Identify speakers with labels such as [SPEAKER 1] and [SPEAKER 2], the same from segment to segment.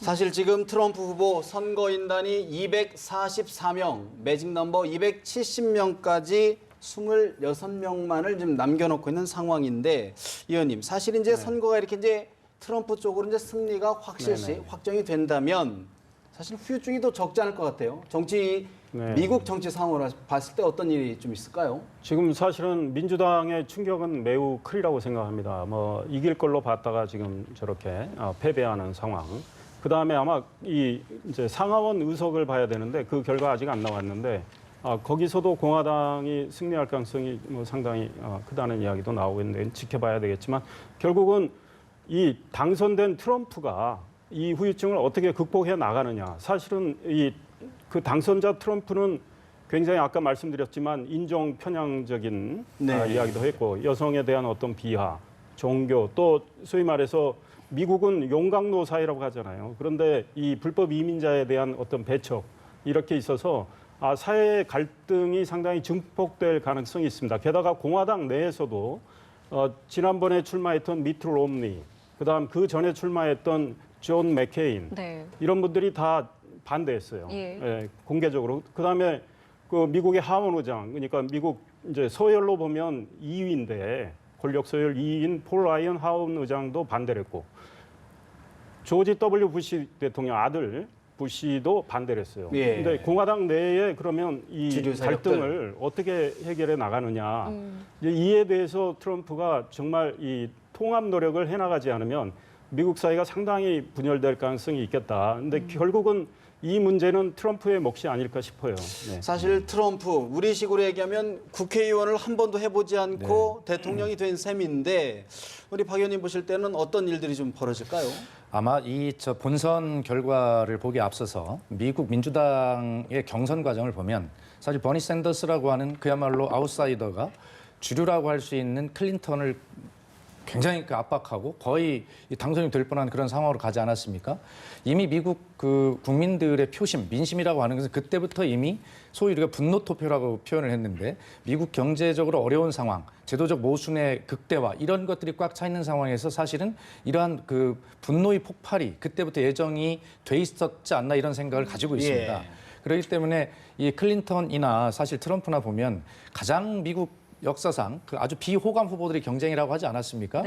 [SPEAKER 1] 사실 지금 트럼프 후보 선거인단이 244명, 매직 넘버 270명까지 26명만을 지금 남겨놓고 있는 상황인데, 이 의원님, 사실 이제 선거가 이렇게 이제 트럼프 쪽으로 이제 승리가 확실시 확정이 된다면 사실 후유증이 더 적지 않을 것 같아요. 미국 정치 상황으로 봤을 때 어떤 일이 좀 있을까요?
[SPEAKER 2] 지금 사실은 민주당의 충격은 매우 크리라고 생각합니다. 뭐 이길 걸로 봤다가 지금 저렇게 패배하는 상황. 그 다음에 아마 이제 상하원 의석을 봐야 되는데 그 결과 아직 안 나왔는데 거기서도 공화당이 승리할 가능성이 뭐 상당히 크다는 이야기도 나오고 있는데 지켜봐야 되겠지만 결국은 이 당선된 트럼프가 이 후유증을 어떻게 극복해 나가느냐. 사실은 그 당선자 트럼프는 굉장히 아까 말씀드렸지만 인종 편향적인 이야기도 했고 여성에 대한 어떤 비하, 종교 또 소위 말해서 미국은 용광로 사회라고 하잖아요. 그런데 이 불법 이민자에 대한 어떤 배척 이렇게 있어서 사회의 갈등이 상당히 증폭될 가능성이 있습니다. 게다가 공화당 내에서도 지난번에 출마했던 미트 롬니, 그다음 그 전에 출마했던 존 맥케인 이런 분들이 다 반대했어요. 공개적으로. 그다음에 그 미국의 하원 의장, 그러니까 미국 이제 서열로 보면 2위인데 권력 서열 2위인 폴 라이언 하원 의장도 반대를 했고 조지 W 부시 대통령 아들 부시도 반대를 했어요. 그런데 공화당 내에 그러면 이 갈등을 어떻게 해결해 나가느냐. 이에 대해서 트럼프가 정말 이 통합 노력을 해나가지 않으면 미국 사회가 상당히 분열될 가능성이 있겠다. 근데 결국은 이 문제는 트럼프의 몫이 아닐까 싶어요.
[SPEAKER 1] 사실 트럼프, 우리식으로 얘기하면 국회의원을 한 번도 해보지 않고 대통령이 된 셈인데 우리 박 의원님 보실 때는 어떤 일들이 좀 벌어질까요?
[SPEAKER 3] 아마 본선 결과를 보기에 앞서서 미국 민주당의 경선 과정을 보면 사실 버니 샌더스라고 하는 그야말로 아웃사이더가 주류라고 할 수 있는 클린턴을 굉장히 압박하고 거의 당선이 될 뻔한 그런 상황으로 가지 않았습니까? 이미 미국 그 국민들의 표심, 민심이라고 하는 것은 그때부터 이미 소위 우리가 분노 투표라고 표현을 했는데 미국 경제적으로 어려운 상황, 제도적 모순의 극대화 이런 것들이 꽉 차 있는 상황에서 사실은 이러한 그 분노의 폭발이 그때부터 예정이 돼 있었지 않나 이런 생각을 가지고 있습니다. 그렇기 때문에 이 클린턴이나 사실 트럼프나 보면 가장 미국 역사상 그 아주 비호감 후보들의 경쟁이라고 하지 않았습니까?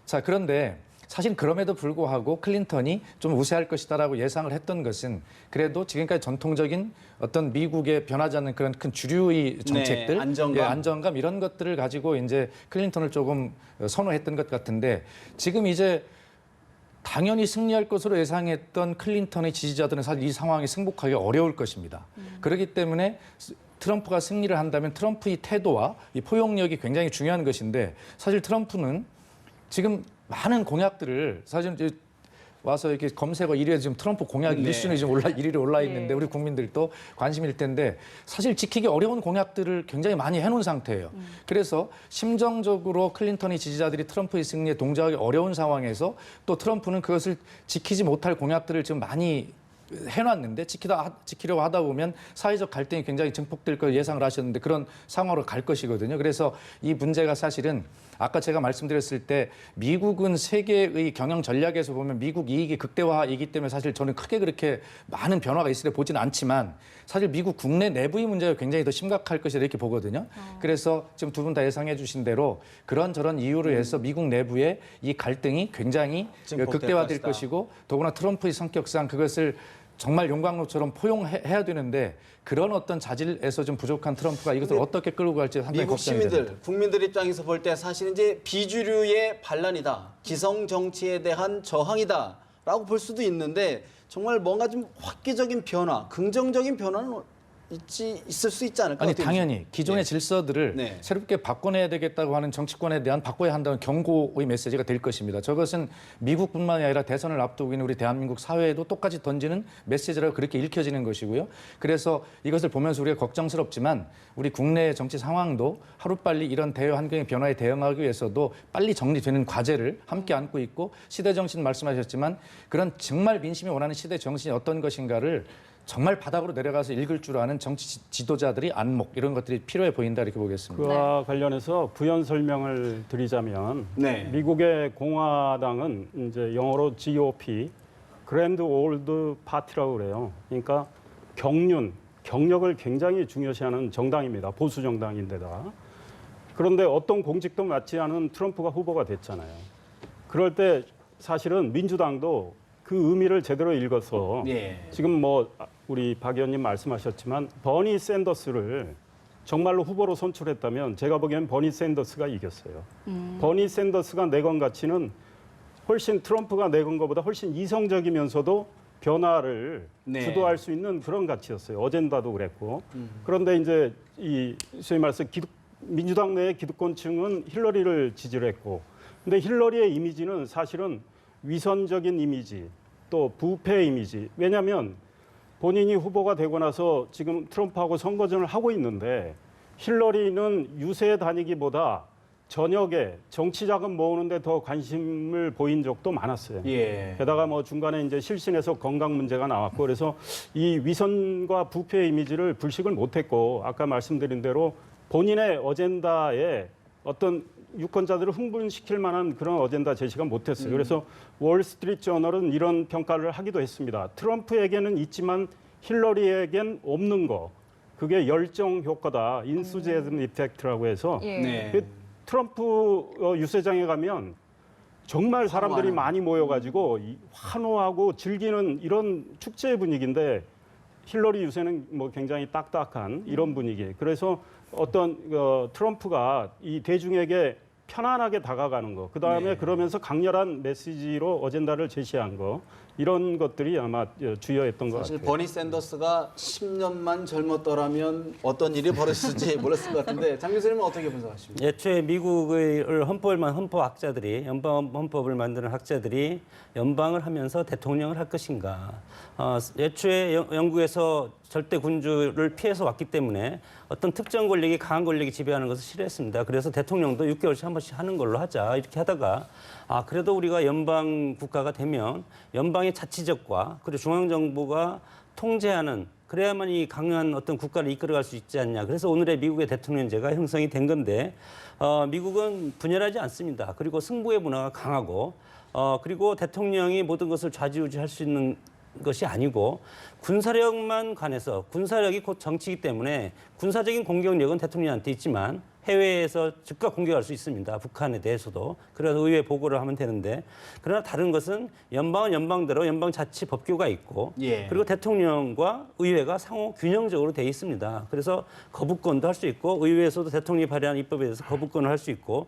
[SPEAKER 3] 자, 그런데 사실 그럼에도 불구하고 클린턴이 좀 우세할 것이다라고 예상을 했던 것은 그래도 지금까지 전통적인 어떤 미국의 변하지 않는 그런 큰 주류의 정책들, 안정감 이런 것들을 가지고 이제 클린턴을 조금 선호했던 것 같은데 지금 이제 당연히 승리할 것으로 예상했던 클린턴의 지지자들은 사실 이 상황에 승복하기 어려울 것입니다. 그렇기 때문에 트럼프가 승리를 한다면 트럼프의 태도와 이 포용력이 굉장히 중요한 것인데 사실 트럼프는 지금 많은 공약들을 사실 이제 와서 이렇게 검색어 1위에 지금 트럼프 공약 1순위 지금 1위로 올라 있는데 우리 국민들도 관심일 텐데 사실 지키기 어려운 공약들을 굉장히 많이 해놓은 상태예요. 그래서 심정적으로 클린턴의 지지자들이 트럼프의 승리에 동조하기 어려운 상황에서 또 트럼프는 그것을 지키지 못할 공약들을 지금 많이 해놨는데 지키려고 하다 보면 사회적 갈등이 굉장히 증폭될 걸 예상을 하셨는데 그런 상황으로 갈 것이거든요. 그래서 이 문제가 사실은 아까 제가 말씀드렸을 때 미국은 세계의 경영 전략에서 보면 미국 이익이 극대화이기 때문에 사실 저는 크게 그렇게 많은 변화가 있으려 보지는 않지만 사실 미국 국내 내부의 문제가 굉장히 더 심각할 것이다 이렇게 보거든요. 그래서 지금 두 분 다 예상해 주신 대로 그런저런 이유로 해서 미국 내부의 이 갈등이 굉장히 극대화될 것이고 더구나 트럼프의 성격상 그것을 정말 용광로처럼 포용해야 되는데 그런 어떤 자질에서 좀 부족한 트럼프가 이것을 어떻게 끌고 갈지 상당히 걱정이 됩니다.
[SPEAKER 1] 미국 시민들, 국민들 입장에서 볼 때 사실 이제 비주류의 반란이다, 기성 정치에 대한 저항이다라고 볼 수도 있는데 정말 뭔가 좀 획기적인 변화, 긍정적인 변화는 있을 수 있지 않을까?
[SPEAKER 3] 아니 당연히 기존의 질서들을 새롭게 바꿔내야 되겠다고 하는 정치권에 대한 바꿔야 한다는 경고의 메시지가 될 것입니다. 저것은 미국뿐만이 아니라 대선을 앞두고 있는 우리 대한민국 사회에도 똑같이 던지는 메시지라고 그렇게 읽혀지는 것이고요. 그래서 이것을 보면서 우리가 걱정스럽지만 우리 국내 정치 상황도 하루빨리 이런 대외 환경의 변화에 대응하기 위해서도 빨리 정리되는 과제를 함께 안고 있고 시대 정신 말씀하셨지만 그런 정말 민심이 원하는 시대 정신이 어떤 것인가를 정말 바닥으로 내려가서 읽을 줄 아는 정치 지도자들이 안목 이런 것들이 필요해 보인다 이렇게 보겠습니다.
[SPEAKER 2] 그와 관련해서 부연 설명을 드리자면 미국의 공화당은 이제 영어로 GOP 그랜드 올드 파티라고 그래요. 그러니까 경력을 굉장히 중요시하는 정당입니다. 보수 정당인데다. 그런데 어떤 공직도 맡지 않은 트럼프가 후보가 됐잖아요. 그럴 때 사실은 민주당도 그 의미를 제대로 읽어서
[SPEAKER 1] 예.
[SPEAKER 2] 지금 뭐 우리 박 의원님 말씀하셨지만 버니 샌더스를 정말로 후보로 선출했다면 제가 보기엔 버니 샌더스가 이겼어요. 버니 샌더스가 내건 가치는 훨씬 트럼프가 내건 것보다 훨씬 이성적이면서도 변화를
[SPEAKER 1] 네.
[SPEAKER 2] 주도할 수 있는 그런 가치였어요. 어젠다도 그랬고. 그런데 이제 이 소위 말해서 민주당 내의 기득권층은 힐러리를 지지를 했고, 근데 힐러리의 이미지는 사실은 위선적인 이미지, 또 부패 이미지. 왜냐하면 본인이 후보가 되고 나서 지금 트럼프하고 선거전을 하고 있는데 힐러리는 유세 다니기보다 저녁에 정치 자금 모으는데 더 관심을 보인 적도 많았어요.
[SPEAKER 1] 예.
[SPEAKER 2] 게다가 뭐 중간에 이제 실신해서 건강 문제가 나왔고 그래서 이 위선과 부패 이미지를 불식을 못했고 아까 말씀드린 대로 본인의 어젠다에 어떤 유권자들을 흥분시킬 만한 그런 어젠다 제시가 못했어요. 그래서 월스트리트 저널은 이런 평가를 하기도 했습니다. 트럼프에게는 있지만 힐러리에겐 없는 거. 그게 열정 효과다. 인수제즘 이펙트라고 해서
[SPEAKER 4] 예.
[SPEAKER 1] 네.
[SPEAKER 2] 그 트럼프 유세장에 가면 정말 사람들이
[SPEAKER 1] 환호하는.
[SPEAKER 2] 많이 모여가지고 환호하고 즐기는 이런 축제 분위기인데 힐러리 유세는 뭐 굉장히 딱딱한 이런 분위기. 그래서 어떤 트럼프가 이 대중에게 편안하게 다가가는 거. 그다음에
[SPEAKER 1] 네.
[SPEAKER 2] 그러면서 강렬한 메시지로 어젠다를 제시한 거. 이런 것들이 아마 주요했던 것
[SPEAKER 1] 사실
[SPEAKER 2] 같아요.
[SPEAKER 1] 버니 샌더스가 10년만 젊었더라면 어떤 일이 벌어졌을지 몰랐을 것 같은데 장 교수님은 어떻게 분석하십니까?
[SPEAKER 5] 애초에 미국의 헌법학자들이 연방 헌법을 만드는 학자들이 연방을 하면서 대통령을 할 것인가. 애초에 영국에서 절대 군주를 피해서 왔기 때문에 어떤 특정 권력이 강한 권력이 지배하는 것을 싫어했습니다. 그래서 대통령도 6개월씩 한 번씩 하는 걸로 하자 이렇게 하다가 그래도 우리가 연방 국가가 되면 연방의 자치적과 그리고 중앙정부가 통제하는 그래야만 이 강한 어떤 국가를 이끌어갈 수 있지 않냐. 그래서 오늘의 미국의 대통령제가 형성이 된 건데 미국은 분열하지 않습니다. 그리고 승부의 문화가 강하고 그리고 대통령이 모든 것을 좌지우지할 수 있는 것이 아니고 군사력만 관해서 군사력이 곧 정치이기 때문에 군사적인 공격력은 대통령한테 있지만 해외에서 즉각 공격할 수 있습니다. 북한에 대해서도. 그래서 의회 보고를 하면 되는데 그러나 다른 것은 연방은 연방대로 연방자치법규가 있고
[SPEAKER 1] 예.
[SPEAKER 5] 그리고 대통령과 의회가 상호 균형적으로 돼 있습니다. 그래서 거부권도 할 수 있고 의회에서도 대통령이 발의한 입법에 대해서 거부권을 할 수 있고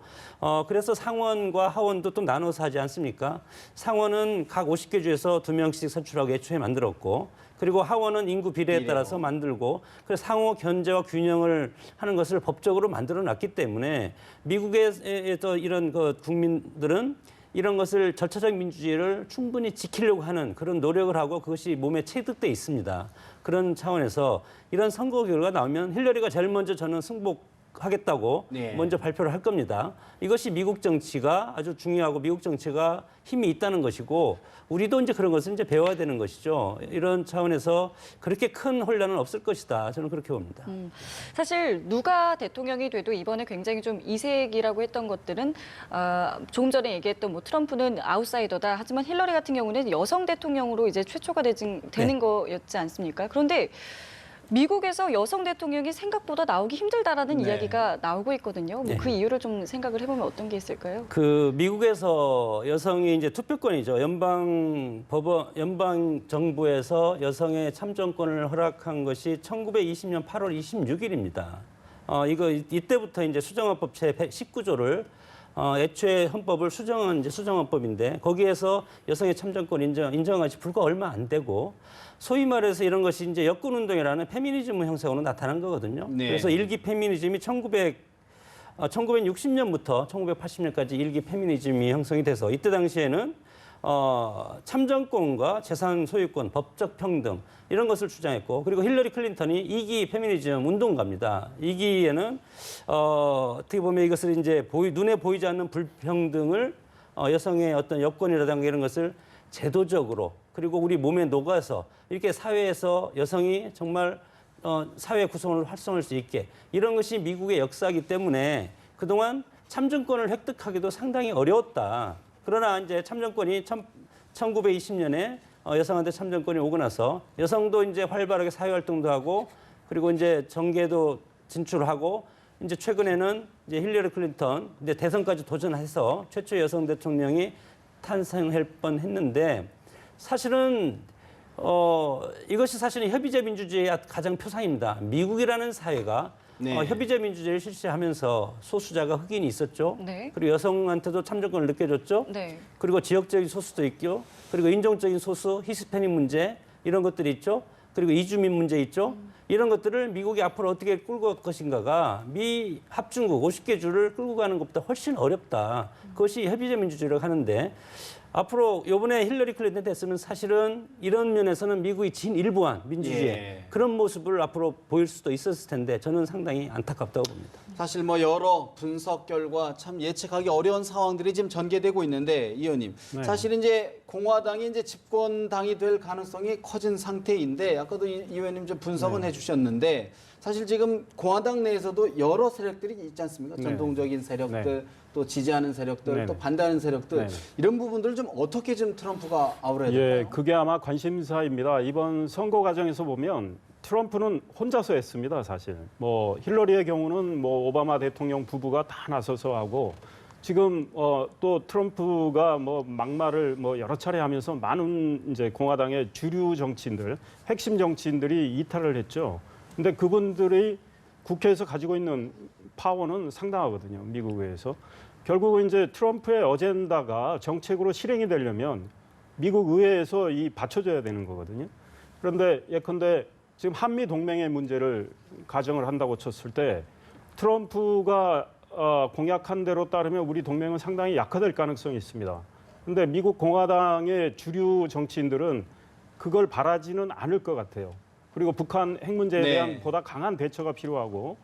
[SPEAKER 5] 그래서 상원과 하원도 또 나눠서 하지 않습니까? 상원은 각 50개 주에서 2명씩 선출하고 애초에 만들었고 그리고 하원은 인구 비례에 따라서 만들고 그래서 상호 견제와 균형을 하는 것을 법적으로 만들어놨기 때문에 미국에서 이런 국민들은 이런 것을 절차적 민주주의를 충분히 지키려고 하는 그런 노력을 하고 그것이 몸에 체득돼 있습니다. 그런 차원에서 이런 선거 결과가 나오면 힐러리가 제일 먼저 저는 승복하겠다고
[SPEAKER 1] 네.
[SPEAKER 5] 먼저 발표를 할 겁니다. 이것이 미국 정치가 아주 중요하고 미국 정치가 힘이 있다는 것이고 우리도 이제 그런 것을 이제 배워야 되는 것이죠. 이런 차원에서 그렇게 큰 혼란은 없을 것이다. 저는 그렇게 봅니다.
[SPEAKER 4] 사실 누가 대통령이 돼도 이번에 굉장히 좀 이색이라고 했던 것들은 조금 전에 얘기했던 뭐 트럼프는 아웃사이더다. 하지만 힐러리 같은 경우는 여성 대통령으로 이제 최초가 되는 거였지 않습니까? 그런데 미국에서 여성 대통령이 생각보다 나오기 힘들다라는
[SPEAKER 1] 네.
[SPEAKER 4] 이야기가 나오고 있거든요. 뭐 그 이유를 좀 생각을 해보면 어떤 게 있을까요?
[SPEAKER 5] 그 미국에서 여성이 이제 투표권이죠. 연방 정부에서 여성의 참정권을 허락한 것이 1920년 8월 26일입니다. 이때부터 이제 수정헌법 제 19조를 애초에 헌법을 수정한 이제 수정헌법인데 거기에서 여성의 참정권 인정한 것이 불과 얼마 안 되고 소위 말해서 이런 것이 이제 여권운동이라는 페미니즘 형성으로 나타난 거거든요.
[SPEAKER 1] 네.
[SPEAKER 5] 그래서 일기 페미니즘이 1960년부터 1980년까지 일기 페미니즘이 형성이 돼서 이때 당시에는 참정권과 재산 소유권, 법적 평등 이런 것을 주장했고 그리고 힐러리 클린턴이 2기 페미니즘 운동가입니다. 2기에는 어떻게 보면 이것을 이제 눈에 보이지 않는 불평등을 여성의 어떤 여권이라든가 이런 것을 제도적으로 그리고 우리 몸에 녹아서 이렇게 사회에서 여성이 정말 사회 구성을 활성화할 수 있게 이런 것이 미국의 역사이기 때문에 그동안 참정권을 획득하기도 상당히 어려웠다. 그러나 이제 참정권이 1920년에 여성한테 참정권이 오고 나서 여성도 이제 활발하게 사회활동도 하고 그리고 이제 정계도 진출하고 이제 최근에는 이제 힐러리 클린턴 이제 대선까지 도전해서 최초 여성 대통령이 탄생할 뻔했는데 사실은 이것이 사실은 협의제 민주주의의 가장 표상입니다. 미국이라는 사회가
[SPEAKER 1] 네.
[SPEAKER 5] 협의제 민주주의를 실시하면서 소수자가 흑인이 있었죠.
[SPEAKER 4] 네.
[SPEAKER 5] 그리고 여성한테도 참정권을 느껴줬죠.
[SPEAKER 4] 네.
[SPEAKER 5] 그리고 지역적인 소수도 있고, 그리고 인종적인 소수, 히스패닉 문제 이런 것들이 있죠. 그리고 이주민 문제 있죠. 이런 것들을 미국이 앞으로 어떻게 끌고 갈 것인가가 미 합중국 50개 주를 끌고 가는 것보다 훨씬 어렵다. 그것이 협의제 민주주의라고 하는데 앞으로 이번에 힐러리 클린턴 됐으면 사실은 이런 면에서는 미국이 진일보한 민주주의
[SPEAKER 1] 예.
[SPEAKER 5] 그런 모습을 앞으로 보일 수도 있었을 텐데 저는 상당히 안타깝다고 봅니다.
[SPEAKER 1] 사실 뭐 여러 분석 결과 참 예측하기 어려운 상황들이 지금 전개되고 있는데 이 의원님
[SPEAKER 2] 네.
[SPEAKER 1] 사실 이제 공화당이 이제 집권당이 될 가능성이 커진 상태인데 아까도 이 의원님 좀 분석은 해주셨는데 사실 지금 공화당 내에서도 여러 세력들이 있지 않습니까?
[SPEAKER 2] 네.
[SPEAKER 1] 전통적인 세력들 또 지지하는 세력들
[SPEAKER 2] 네.
[SPEAKER 1] 또 반대하는 세력들
[SPEAKER 2] 네.
[SPEAKER 1] 이런 부분들을 좀 어떻게 좀 트럼프가 아우러야 될까요?
[SPEAKER 2] 예, 그게 아마 관심사입니다. 이번 선거 과정에서 보면 트럼프는 혼자서 했습니다, 사실. 뭐 힐러리의 경우는 뭐 오바마 대통령 부부가 다 나서서 하고 지금 또 트럼프가 뭐 막말을 뭐 여러 차례 하면서 많은 이제 공화당의 주류 정치인들, 핵심 정치인들이 이탈을 했죠. 근데 그분들이 국회에서 가지고 있는 파워는 상당하거든요, 미국 의회에서. 결국은 이제 트럼프의 어젠다가 정책으로 실행이 되려면 미국 의회에서 받쳐줘야 되는 거거든요. 그런데 예컨대 지금 한미 동맹의 문제를 가정을 한다고 쳤을 때 트럼프가 공약한 대로 따르면 우리 동맹은 상당히 약화될 가능성이 있습니다. 그런데 미국 공화당의 주류 정치인들은 그걸 바라지는 않을 것 같아요. 그리고 북한 핵 문제에
[SPEAKER 1] 네.
[SPEAKER 2] 대한 보다 강한 대처가 필요하고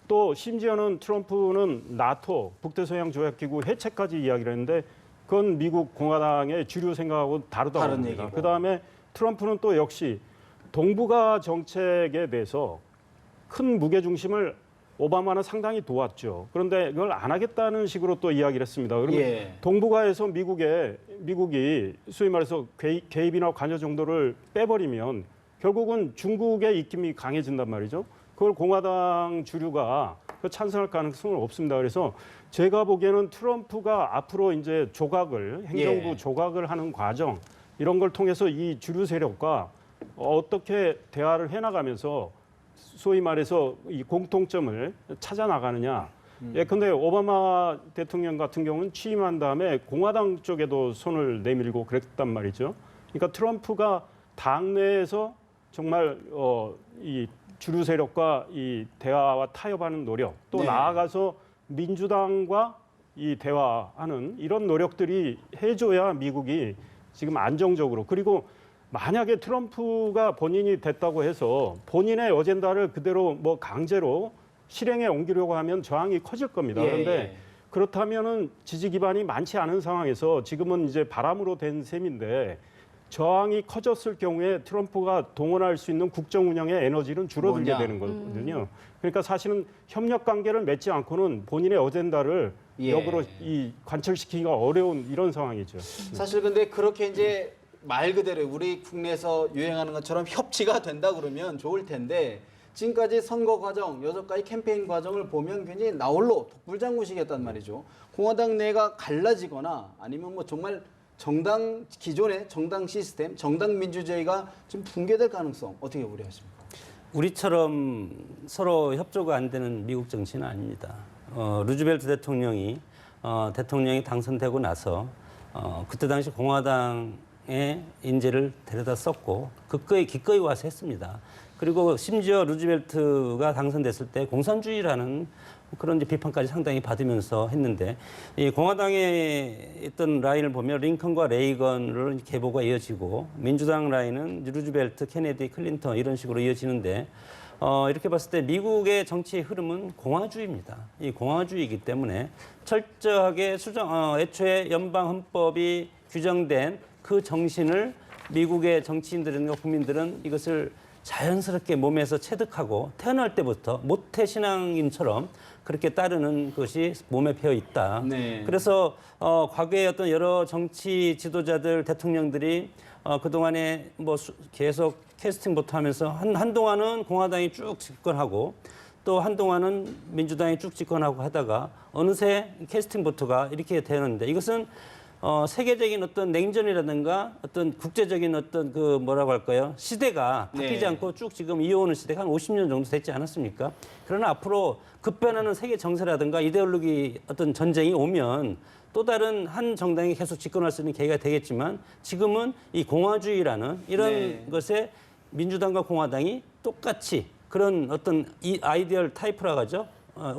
[SPEAKER 2] 또 심지어는 트럼프는 나토, 북대서양 조약기구 해체까지 이야기를 했는데 그건 미국 공화당의 주류 생각하고 다르다고
[SPEAKER 1] 다른
[SPEAKER 2] 봅니다.
[SPEAKER 1] 얘기고.
[SPEAKER 2] 그다음에 트럼프는 또 역시 동북아 정책에 대해서 큰 무게중심을 오바마는 상당히 도왔죠. 그런데 그걸 안 하겠다는 식으로 또 이야기를 했습니다. 그러면
[SPEAKER 1] 예.
[SPEAKER 2] 동북아에서 미국이 소위 말해서 개입이나 관여 정도를 빼버리면 결국은 중국의 입김이 강해진단 말이죠. 그걸 공화당 주류가 찬성할 가능성은 없습니다. 그래서 제가 보기에는 트럼프가 앞으로 이제 행정부
[SPEAKER 1] 예.
[SPEAKER 2] 조각을 하는 과정 이런 걸 통해서 이 주류 세력과 어떻게 대화를 해나가면서 소위 말해서 이 공통점을 찾아 나가느냐. 예컨대 오바마 대통령 같은 경우는 취임한 다음에 공화당 쪽에도 손을 내밀고 그랬단 말이죠. 그러니까 트럼프가 당내에서 정말 이 주류 세력과 이 대화와 타협하는 노력, 또
[SPEAKER 1] 네.
[SPEAKER 2] 나아가서 민주당과 이 대화하는 이런 노력들이 해줘야 미국이 지금 안정적으로 그리고 만약에 트럼프가 본인이 됐다고 해서 본인의 어젠다를 그대로 뭐 강제로 실행에 옮기려고 하면 저항이 커질 겁니다.
[SPEAKER 1] 예,
[SPEAKER 2] 그런데
[SPEAKER 1] 예.
[SPEAKER 2] 그렇다면은 지지 기반이 많지 않은 상황에서 지금은 이제 바람으로 된 셈인데 저항이 커졌을 경우에 트럼프가 동원할 수 있는 국정 운영의 에너지는 줄어들게
[SPEAKER 1] 뭐냐?
[SPEAKER 2] 되는 거거든요. 그러니까 사실은 협력 관계를 맺지 않고는 본인의 어젠다를
[SPEAKER 1] 예.
[SPEAKER 2] 역으로 관철시키기가 어려운 이런 상황이죠.
[SPEAKER 1] 사실 근데 그렇게 이제 말 그대로 우리 국내에서 유행하는 것처럼 협치가 된다 그러면 좋을 텐데 지금까지 선거 과정, 6가지 캠페인 과정을 보면 굉장히 나홀로 독불장군식이었단 말이죠. 공화당 내가 갈라지거나 아니면 뭐 정말 기존의 정당 시스템, 정당 민주주의가 좀 붕괴될 가능성 어떻게 우려하십니까?
[SPEAKER 5] 우리처럼 서로 협조가 안 되는 미국 정치는 아닙니다. 루즈벨트 대통령이 당선되고 나서 그때 당시 공화당의 인재를 데려다 썼고 기꺼이 와서 했습니다. 그리고 심지어 루즈벨트가 당선됐을 때 공산주의라는 그런 이제 비판까지 상당히 받으면서 했는데 이 공화당에 있던 라인을 보면 링컨과 레이건을 계보가 이어지고 민주당 라인은 루즈벨트, 케네디, 클린턴 이런 식으로 이어지는데 이렇게 봤을 때 미국의 정치의 흐름은 공화주의입니다. 이 공화주의이기 때문에 철저하게 애초에 연방 헌법이 규정된 그 정신을 미국의 정치인들과 국민들은 이것을 자연스럽게 몸에서 체득하고 태어날 때부터 모태 신앙인처럼 그렇게 따르는 것이 몸에 배어 있다.
[SPEAKER 1] 네.
[SPEAKER 5] 그래서 과거에 어떤 여러 정치 지도자들, 대통령들이 그동안에 뭐 계속 캐스팅부터 하면서 한동안은 공화당이 쭉 집권하고 또 한동안은 민주당이 쭉 집권하고 하다가 어느새 캐스팅부터가 이렇게 되는데 이것은 세계적인 어떤 냉전이라든가 어떤 국제적인 어떤 그 뭐라고 할까요? 시대가 바뀌지
[SPEAKER 1] 네.
[SPEAKER 5] 않고 쭉 지금 이어오는 시대가 한 50년 정도 됐지 않았습니까? 그러나 앞으로 급변하는 세계 정세라든가 이데올로기 어떤 전쟁이 오면 또 다른 한 정당이 계속 집권할 수 있는 계기가 되겠지만 지금은 이 공화주의라는 이런
[SPEAKER 1] 네.
[SPEAKER 5] 것에 민주당과 공화당이 똑같이 그런 어떤 이 아이디얼 타입이라고 하죠.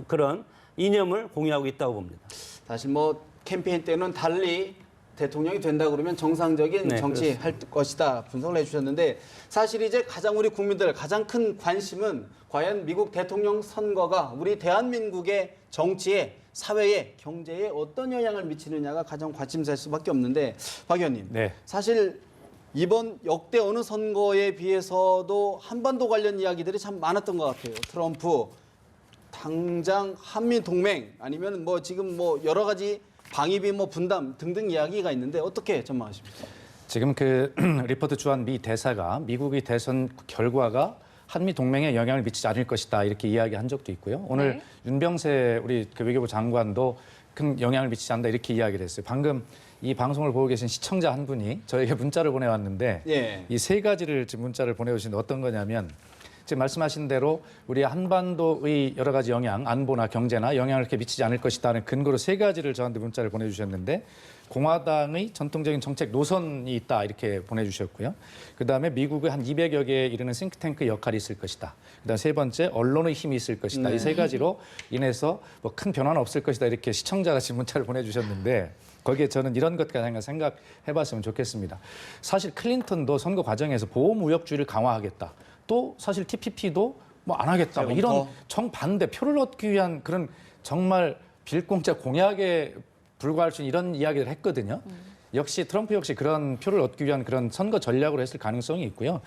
[SPEAKER 5] 그런 이념을 공유하고 있다고 봅니다.
[SPEAKER 1] 사실 뭐 캠페인 때는 달리 대통령이 된다 그러면 정상적인
[SPEAKER 5] 네,
[SPEAKER 1] 정치할 것이다 분석을 해주셨는데 사실 이제 가장 우리 국민들 가장 큰 관심은 과연 미국 대통령 선거가 우리 대한민국의 정치에 사회에 경제에 어떤 영향을 미치느냐가 가장 관심사일 수밖에 없는데 박 의원님
[SPEAKER 3] 네.
[SPEAKER 1] 사실 이번 역대 어느 선거에 비해서도 한반도 관련 이야기들이 참 많았던 것 같아요. 트럼프 당장 한미 동맹 아니면 뭐 지금 뭐 여러 가지 방위비 뭐 분담 등등 이야기가 있는데 어떻게 전망하십니까?
[SPEAKER 3] 지금 그 리포트 주한 미 대사가 미국의 대선 결과가 한미 동맹에 영향을 미치지 않을 것이다 이렇게 이야기한 적도 있고요. 오늘
[SPEAKER 4] 네.
[SPEAKER 3] 윤병세 우리 그 외교부 장관도 큰 영향을 미치지 않는다 이렇게 이야기를 했어요. 방금 이 방송을 보고 계신 시청자 한 분이 저에게 문자를 보내왔는데
[SPEAKER 1] 예.
[SPEAKER 3] 이 세 가지를 지금 문자를 보내오시는데 어떤 거냐면 지금 말씀하신 대로 우리 한반도의 여러 가지 영향, 안보나 경제나 영향을 이렇게 미치지 않을 것이다는 근거로 세 가지를 저한테 문자를 보내주셨는데 공화당의 전통적인 정책 노선이 있다 이렇게 보내주셨고요. 그다음에 미국의 한 200여 개에 이르는 싱크탱크 역할이 있을 것이다. 그다음 세 번째 언론의 힘이 있을 것이다. 이 세 가지로 인해서 뭐 큰 변화는 없을 것이다 이렇게 시청자가 지금 문자를 보내주셨는데 거기에 저는 이런 것 같은 거 생각해봤으면 좋겠습니다. 사실 클린턴도 선거 과정에서 보호무역주의를 강화하겠다. 또 사실 TPP도 뭐 안 하겠다. 뭐 이런 정반대 표를 얻기 위한 그런 정말 빌공짜 공약에 불과할 수 있는 이런 이야기를 했거든요. 역시 트럼프 역시 그런 표를 얻기 위한 그런 선거 전략으로 했을 가능성이 있고요.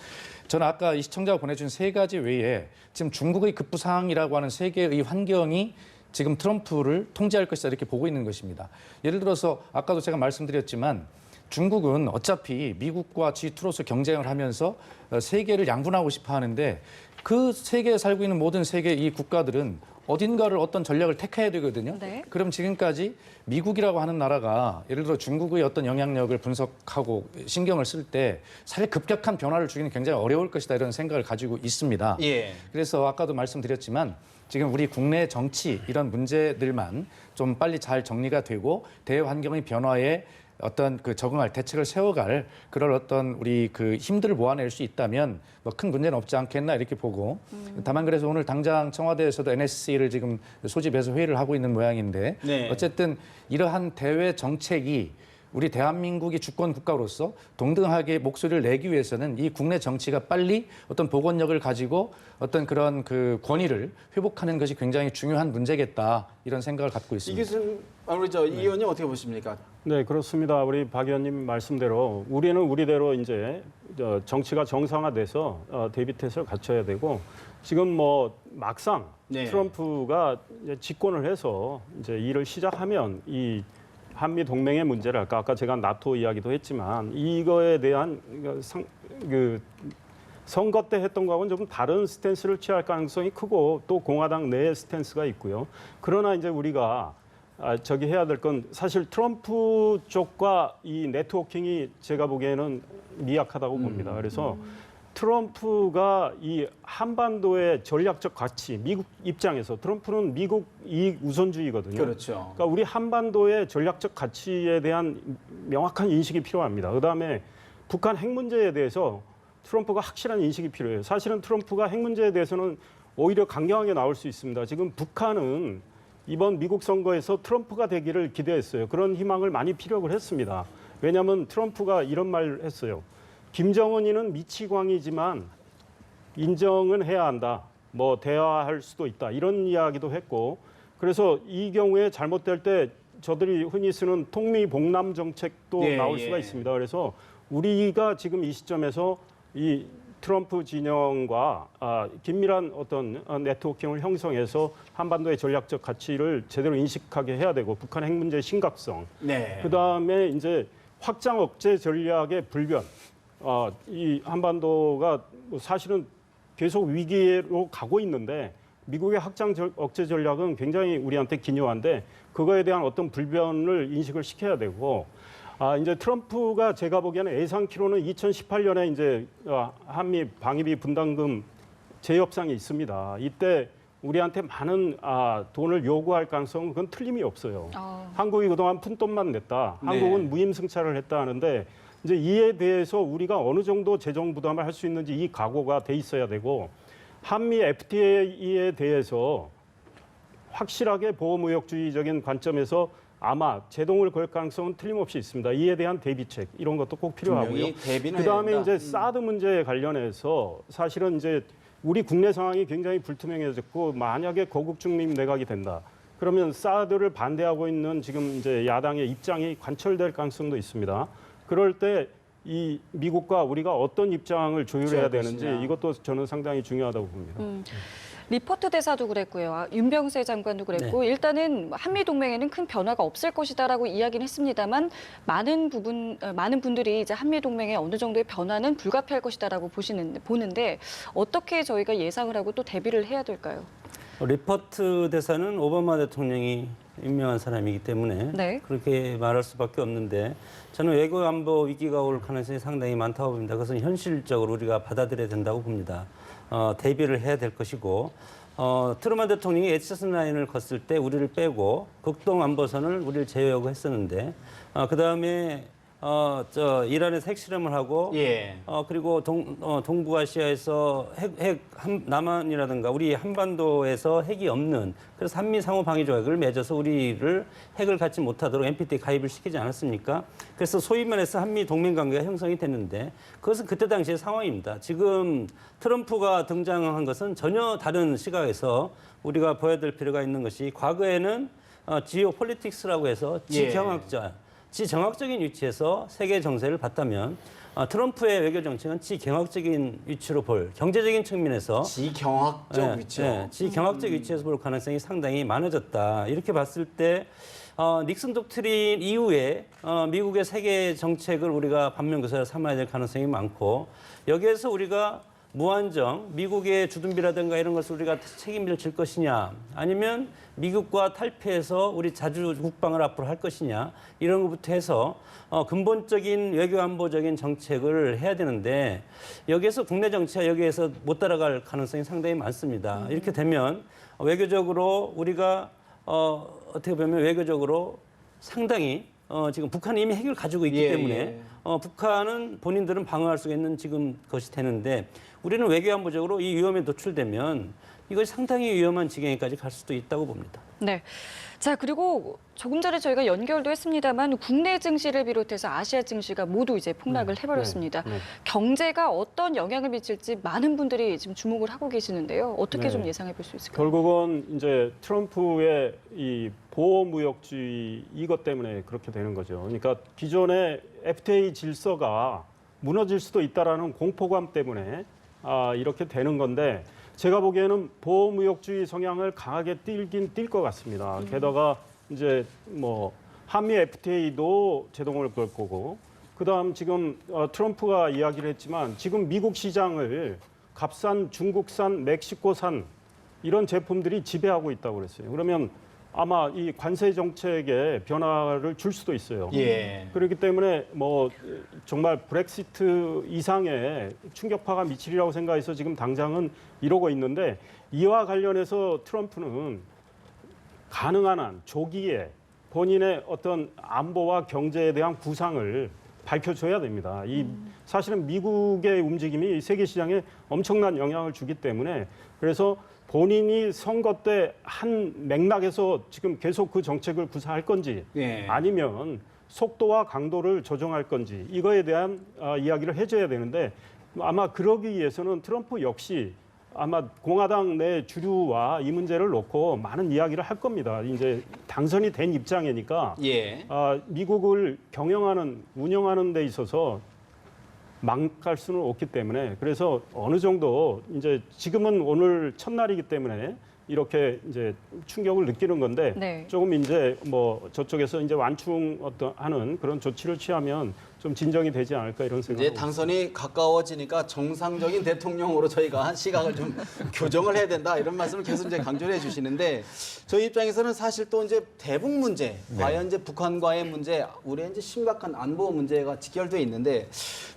[SPEAKER 3] 저는 아까 이 시청자가 보내준 세 가지 외에 지금 중국의 급부상이라고 하는 세계의 환경이 지금 트럼프를 통제할 것이다 이렇게 보고 있는 것입니다. 예를 들어서 아까도 제가 말씀드렸지만 중국은 어차피 미국과 G2로서 경쟁을 하면서 세계를 양분하고 싶어 하는데 그 세계에 살고 있는 모든 세계 이 국가들은 어딘가를 어떤 전략을 택해야 되거든요.
[SPEAKER 4] 네.
[SPEAKER 3] 그럼 지금까지 미국이라고 하는 나라가 예를 들어 중국의 어떤 영향력을 분석하고 신경을 쓸 때 사실 급격한 변화를 주기는 굉장히 어려울 것이다 이런 생각을 가지고 있습니다.
[SPEAKER 1] 예.
[SPEAKER 3] 그래서 아까도 말씀드렸지만 지금 우리 국내 정치 이런 문제들만 좀 빨리 잘 정리가 되고 대외 환경의 변화에 어떤 그 적응할 대책을 세워갈 그런 어떤 우리 그 힘들을 모아낼 수 있다면 뭐 큰 문제는 없지 않겠나 이렇게 보고 다만 그래서 오늘 당장 청와대에서도 NSC를 지금 소집해서 회의를 하고 있는 모양인데
[SPEAKER 1] 네.
[SPEAKER 3] 어쨌든 이러한 대외 정책이 우리 대한민국이 주권 국가로서 동등하게 목소리를 내기 위해서는 이 국내 정치가 빨리 어떤 복원력을 가지고 어떤 그런 그 권위를 회복하는 것이 굉장히 중요한 문제겠다 이런 생각을 갖고 있습니다.
[SPEAKER 1] 이것은 우리 이 의원님 어떻게 보십니까?
[SPEAKER 2] 네, 그렇습니다. 우리 박 의원님 말씀대로 우리는 우리대로 이제 정치가 정상화돼서 대비 태세를 갖춰야 되고 지금 뭐 막상
[SPEAKER 1] 네.
[SPEAKER 2] 트럼프가 이제 집권을 해서 이제 일을 시작하면 이 한미 동맹의 문제를 아까 제가 나토 이야기도 했지만 이거에 대한 선거 때 했던 거하고는 좀 다른 스탠스를 취할 가능성이 크고 또 공화당 내의 스탠스가 있고요. 그러나 이제 우리가 저기 해야 될 건 사실 트럼프 쪽과 이 네트워킹이 제가 보기에는 미약하다고 봅니다. 그래서 트럼프가 이 한반도의 전략적 가치, 미국 입장에서 트럼프는 미국 이익 우선주의거든요.
[SPEAKER 1] 그렇죠.
[SPEAKER 2] 그러니까 우리 한반도의 전략적 가치에 대한 명확한 인식이 필요합니다. 그다음에 북한 핵 문제에 대해서 트럼프가 확실한 인식이 필요해요. 사실은 트럼프가 핵 문제에 대해서는 오히려 강경하게 나올 수 있습니다. 지금 북한은 이번 미국 선거에서 트럼프가 되기를 기대했어요. 그런 희망을 많이 피력을 했습니다. 왜냐하면 트럼프가 이런 말을 했어요. 김정은이는 미치광이지만 인정은 해야 한다. 뭐 대화할 수도 있다. 이런 이야기도 했고 그래서 이 경우에 잘못될 때 저들이 흔히 쓰는 통미봉남 정책도
[SPEAKER 1] 예,
[SPEAKER 2] 나올
[SPEAKER 1] 예.
[SPEAKER 2] 수가 있습니다. 그래서 우리가 지금 이 시점에서 이 트럼프 진영과 긴밀한 어떤 네트워킹을 형성해서 한반도의 전략적 가치를 제대로 인식하게 해야 되고 북한 핵 문제의 심각성,
[SPEAKER 1] 네.
[SPEAKER 2] 그다음에 이제 확장 억제 전략의 불변, 이 한반도가 뭐 사실은 계속 위기로 가고 있는데 미국의 확장 억제 전략은 굉장히 우리한테 기묘한데 그거에 대한 어떤 불변을 인식을 시켜야 되고 이제 트럼프가 제가 보기에는 예상키로는 2018년에 이제 한미 방위비 분담금 재협상이 있습니다. 이때 우리한테 많은 돈을 요구할 가능성은 그건 틀림이 없어요. 한국이 그동안 푼돈만 냈다.
[SPEAKER 1] 네.
[SPEAKER 2] 한국은 무임승차를 했다 하는데 이제 이에 대해서 우리가 어느 정도 재정 부담을 할 수 있는지 이 각오가 돼 있어야 되고 한미 FTA에 대해서 확실하게 보호무역주의적인 관점에서 아마 제동을 걸 가능성은 틀림없이 있습니다. 이에 대한 대비책 이런 것도 꼭 필요하고요.
[SPEAKER 1] 분명히 대비는
[SPEAKER 2] 그다음에
[SPEAKER 1] 해야 된다.
[SPEAKER 2] 이제 사드 문제에 관련해서 사실은 이제 우리 국내 상황이 굉장히 불투명해졌고 만약에 거국 중립 내각이 된다. 그러면 사드를 반대하고 있는 지금 이제 야당의 입장이 관철될 가능성도 있습니다. 그럴 때 이 미국과 우리가 어떤 입장을 조율해야 되는지 이것도 저는 상당히 중요하다고 봅니다.
[SPEAKER 4] 리포트 대사도 그랬고요. 윤병세 장관도 그랬고 일단은 한미 동맹에는 큰 변화가 없을 것이다라고 이야기는 했습니다만 많은 분들이 이제 한미 동맹에 어느 정도의 변화는 불가피할 것이다라고 보는데 어떻게 저희가 예상을 하고 또 대비를 해야 될까요?
[SPEAKER 5] 리포트 대사는 오바마 대통령이 임명한 사람이기 때문에
[SPEAKER 4] 네.
[SPEAKER 5] 그렇게 말할 수밖에 없는데 저는 외교 안보 위기가 올 가능성이 상당히 많다고 봅니다. 그것은 현실적으로 우리가 받아들여야 된다고 봅니다. 대비를 해야 될 것이고 트루먼 대통령이 에치슨 라인을 걷을 때 우리를 빼고 극동 안보선을 우리를 제외하고 했었는데 그다음에 이란에서 핵실험을 하고
[SPEAKER 1] 예.
[SPEAKER 5] 그리고 동북아시아에서 남한이라든가 우리 한반도에서 핵이 없는 그래서 한미 상호 방위 조약을 맺어서 우리를 핵을 갖지 못하도록 NPT 가입을 시키지 않았습니까? 그래서 소위 말해서 한미 동맹 관계가 형성이 됐는데 그것은 그때 당시의 상황입니다. 지금 트럼프가 등장한 것은 전혀 다른 시각에서 우리가 보여야 될 필요가 있는 것이 과거에는 지오폴리틱스라고 해서 지정학적인 위치에서 세계 정세를 봤다면 트럼프의 외교 정책은 지경학적인 위치로 볼 경제적인 측면에서
[SPEAKER 1] 지경학적 위치요.
[SPEAKER 5] 지경학적 위치에서 볼 가능성이 상당히 많아졌다. 이렇게 봤을 때 닉슨 독트린 이후에 미국의 세계 정책을 우리가 반면교사로 삼아야 될 가능성이 많고 여기에서 우리가 무한정 미국의 주둔비라든가 이런 것을 우리가 책임을 질 것이냐 아니면 미국과 탈피해서 우리 자주 국방을 앞으로 할 것이냐 이런 것부터 해서 근본적인 외교 안보적인 정책을 해야 되는데 여기에서 국내 정치가 여기에서 못 따라갈 가능성이 상당히 많습니다. 이렇게 되면 외교적으로 우리가 어떻게 보면 외교적으로 상당히 지금 북한이 이미 핵을 가지고 있기 때문에 북한은 본인들은 방어할 수 있는 지금 것이 되는데 우리는 외교안보적으로 이 위험에 노출되면 이것이 상당히 위험한 지경에까지 갈 수도 있다고 봅니다.
[SPEAKER 4] 네. 자, 그리고 조금 전에 저희가 연결도 했습니다만 국내 증시를 비롯해서 아시아 증시가 모두 이제 폭락을 해버렸습니다. 경제가 어떤 영향을 미칠지 많은 분들이 지금 주목을 하고 계시는데요. 어떻게 좀 예상해 볼 수 있을까요?
[SPEAKER 2] 결국은 이제 트럼프의 이 보호무역주의 이것 때문에 그렇게 되는 거죠. 그러니까 기존의 FTA 질서가 무너질 수도 있다라는 공포감 때문에 이렇게 되는 건데 제가 보기에는 보호무역주의 성향을 강하게 띌긴 띌 것 같습니다. 게다가 이제 뭐 한미 FTA도 제동을 걸 거고 그다음 지금 트럼프가 이야기를 했지만 지금 미국 시장을 값싼 중국산, 멕시코산 이런 제품들이 지배하고 있다고 그랬어요. 그러면 아마 이 관세 정책에 변화를 줄 수도 있어요.
[SPEAKER 1] 예.
[SPEAKER 2] 그렇기 때문에 뭐 정말 브렉시트 이상의 충격파가 미치리라고 생각해서 지금 당장은 이러고 있는데 이와 관련해서 트럼프는 가능한 한 조기에 본인의 어떤 안보와 경제에 대한 구상을 밝혀줘야 됩니다. 이 사실은 미국의 움직임이 세계 시장에 엄청난 영향을 주기 때문에 그래서 본인이 선거 때 한 맥락에서 지금 계속 그 정책을 구사할 건지 아니면 속도와 강도를 조정할 건지 이거에 대한 이야기를 해줘야 되는데 아마 그러기 위해서는 트럼프 역시 아마 공화당 내 주류와 이 문제를 놓고 많은 이야기를 할 겁니다. 이제 당선이 된 입장이니까 미국을 경영하는 운영하는 데 있어서 망갈 수는 없기 때문에 그래서 어느 정도 이제 지금은 오늘 첫날이기 때문에 이렇게 이제 충격을 느끼는 건데
[SPEAKER 4] 네.
[SPEAKER 2] 조금 이제 뭐 저쪽에서 이제 완충 어떤 하는 그런 조치를 취하면 좀 진정이 되지 않을까 이런 생각이
[SPEAKER 1] 이제 당선이 가까워지니까 정상적인 대통령으로 저희가 시각을 좀 교정을 해야 된다 이런 말씀을 계속 이제 강조를 해주시는데 저희 입장에서는 사실 또 이제 대북 문제, 과연 이제 북한과의 문제, 우리의 이제 심각한 안보 문제가 직결돼 있는데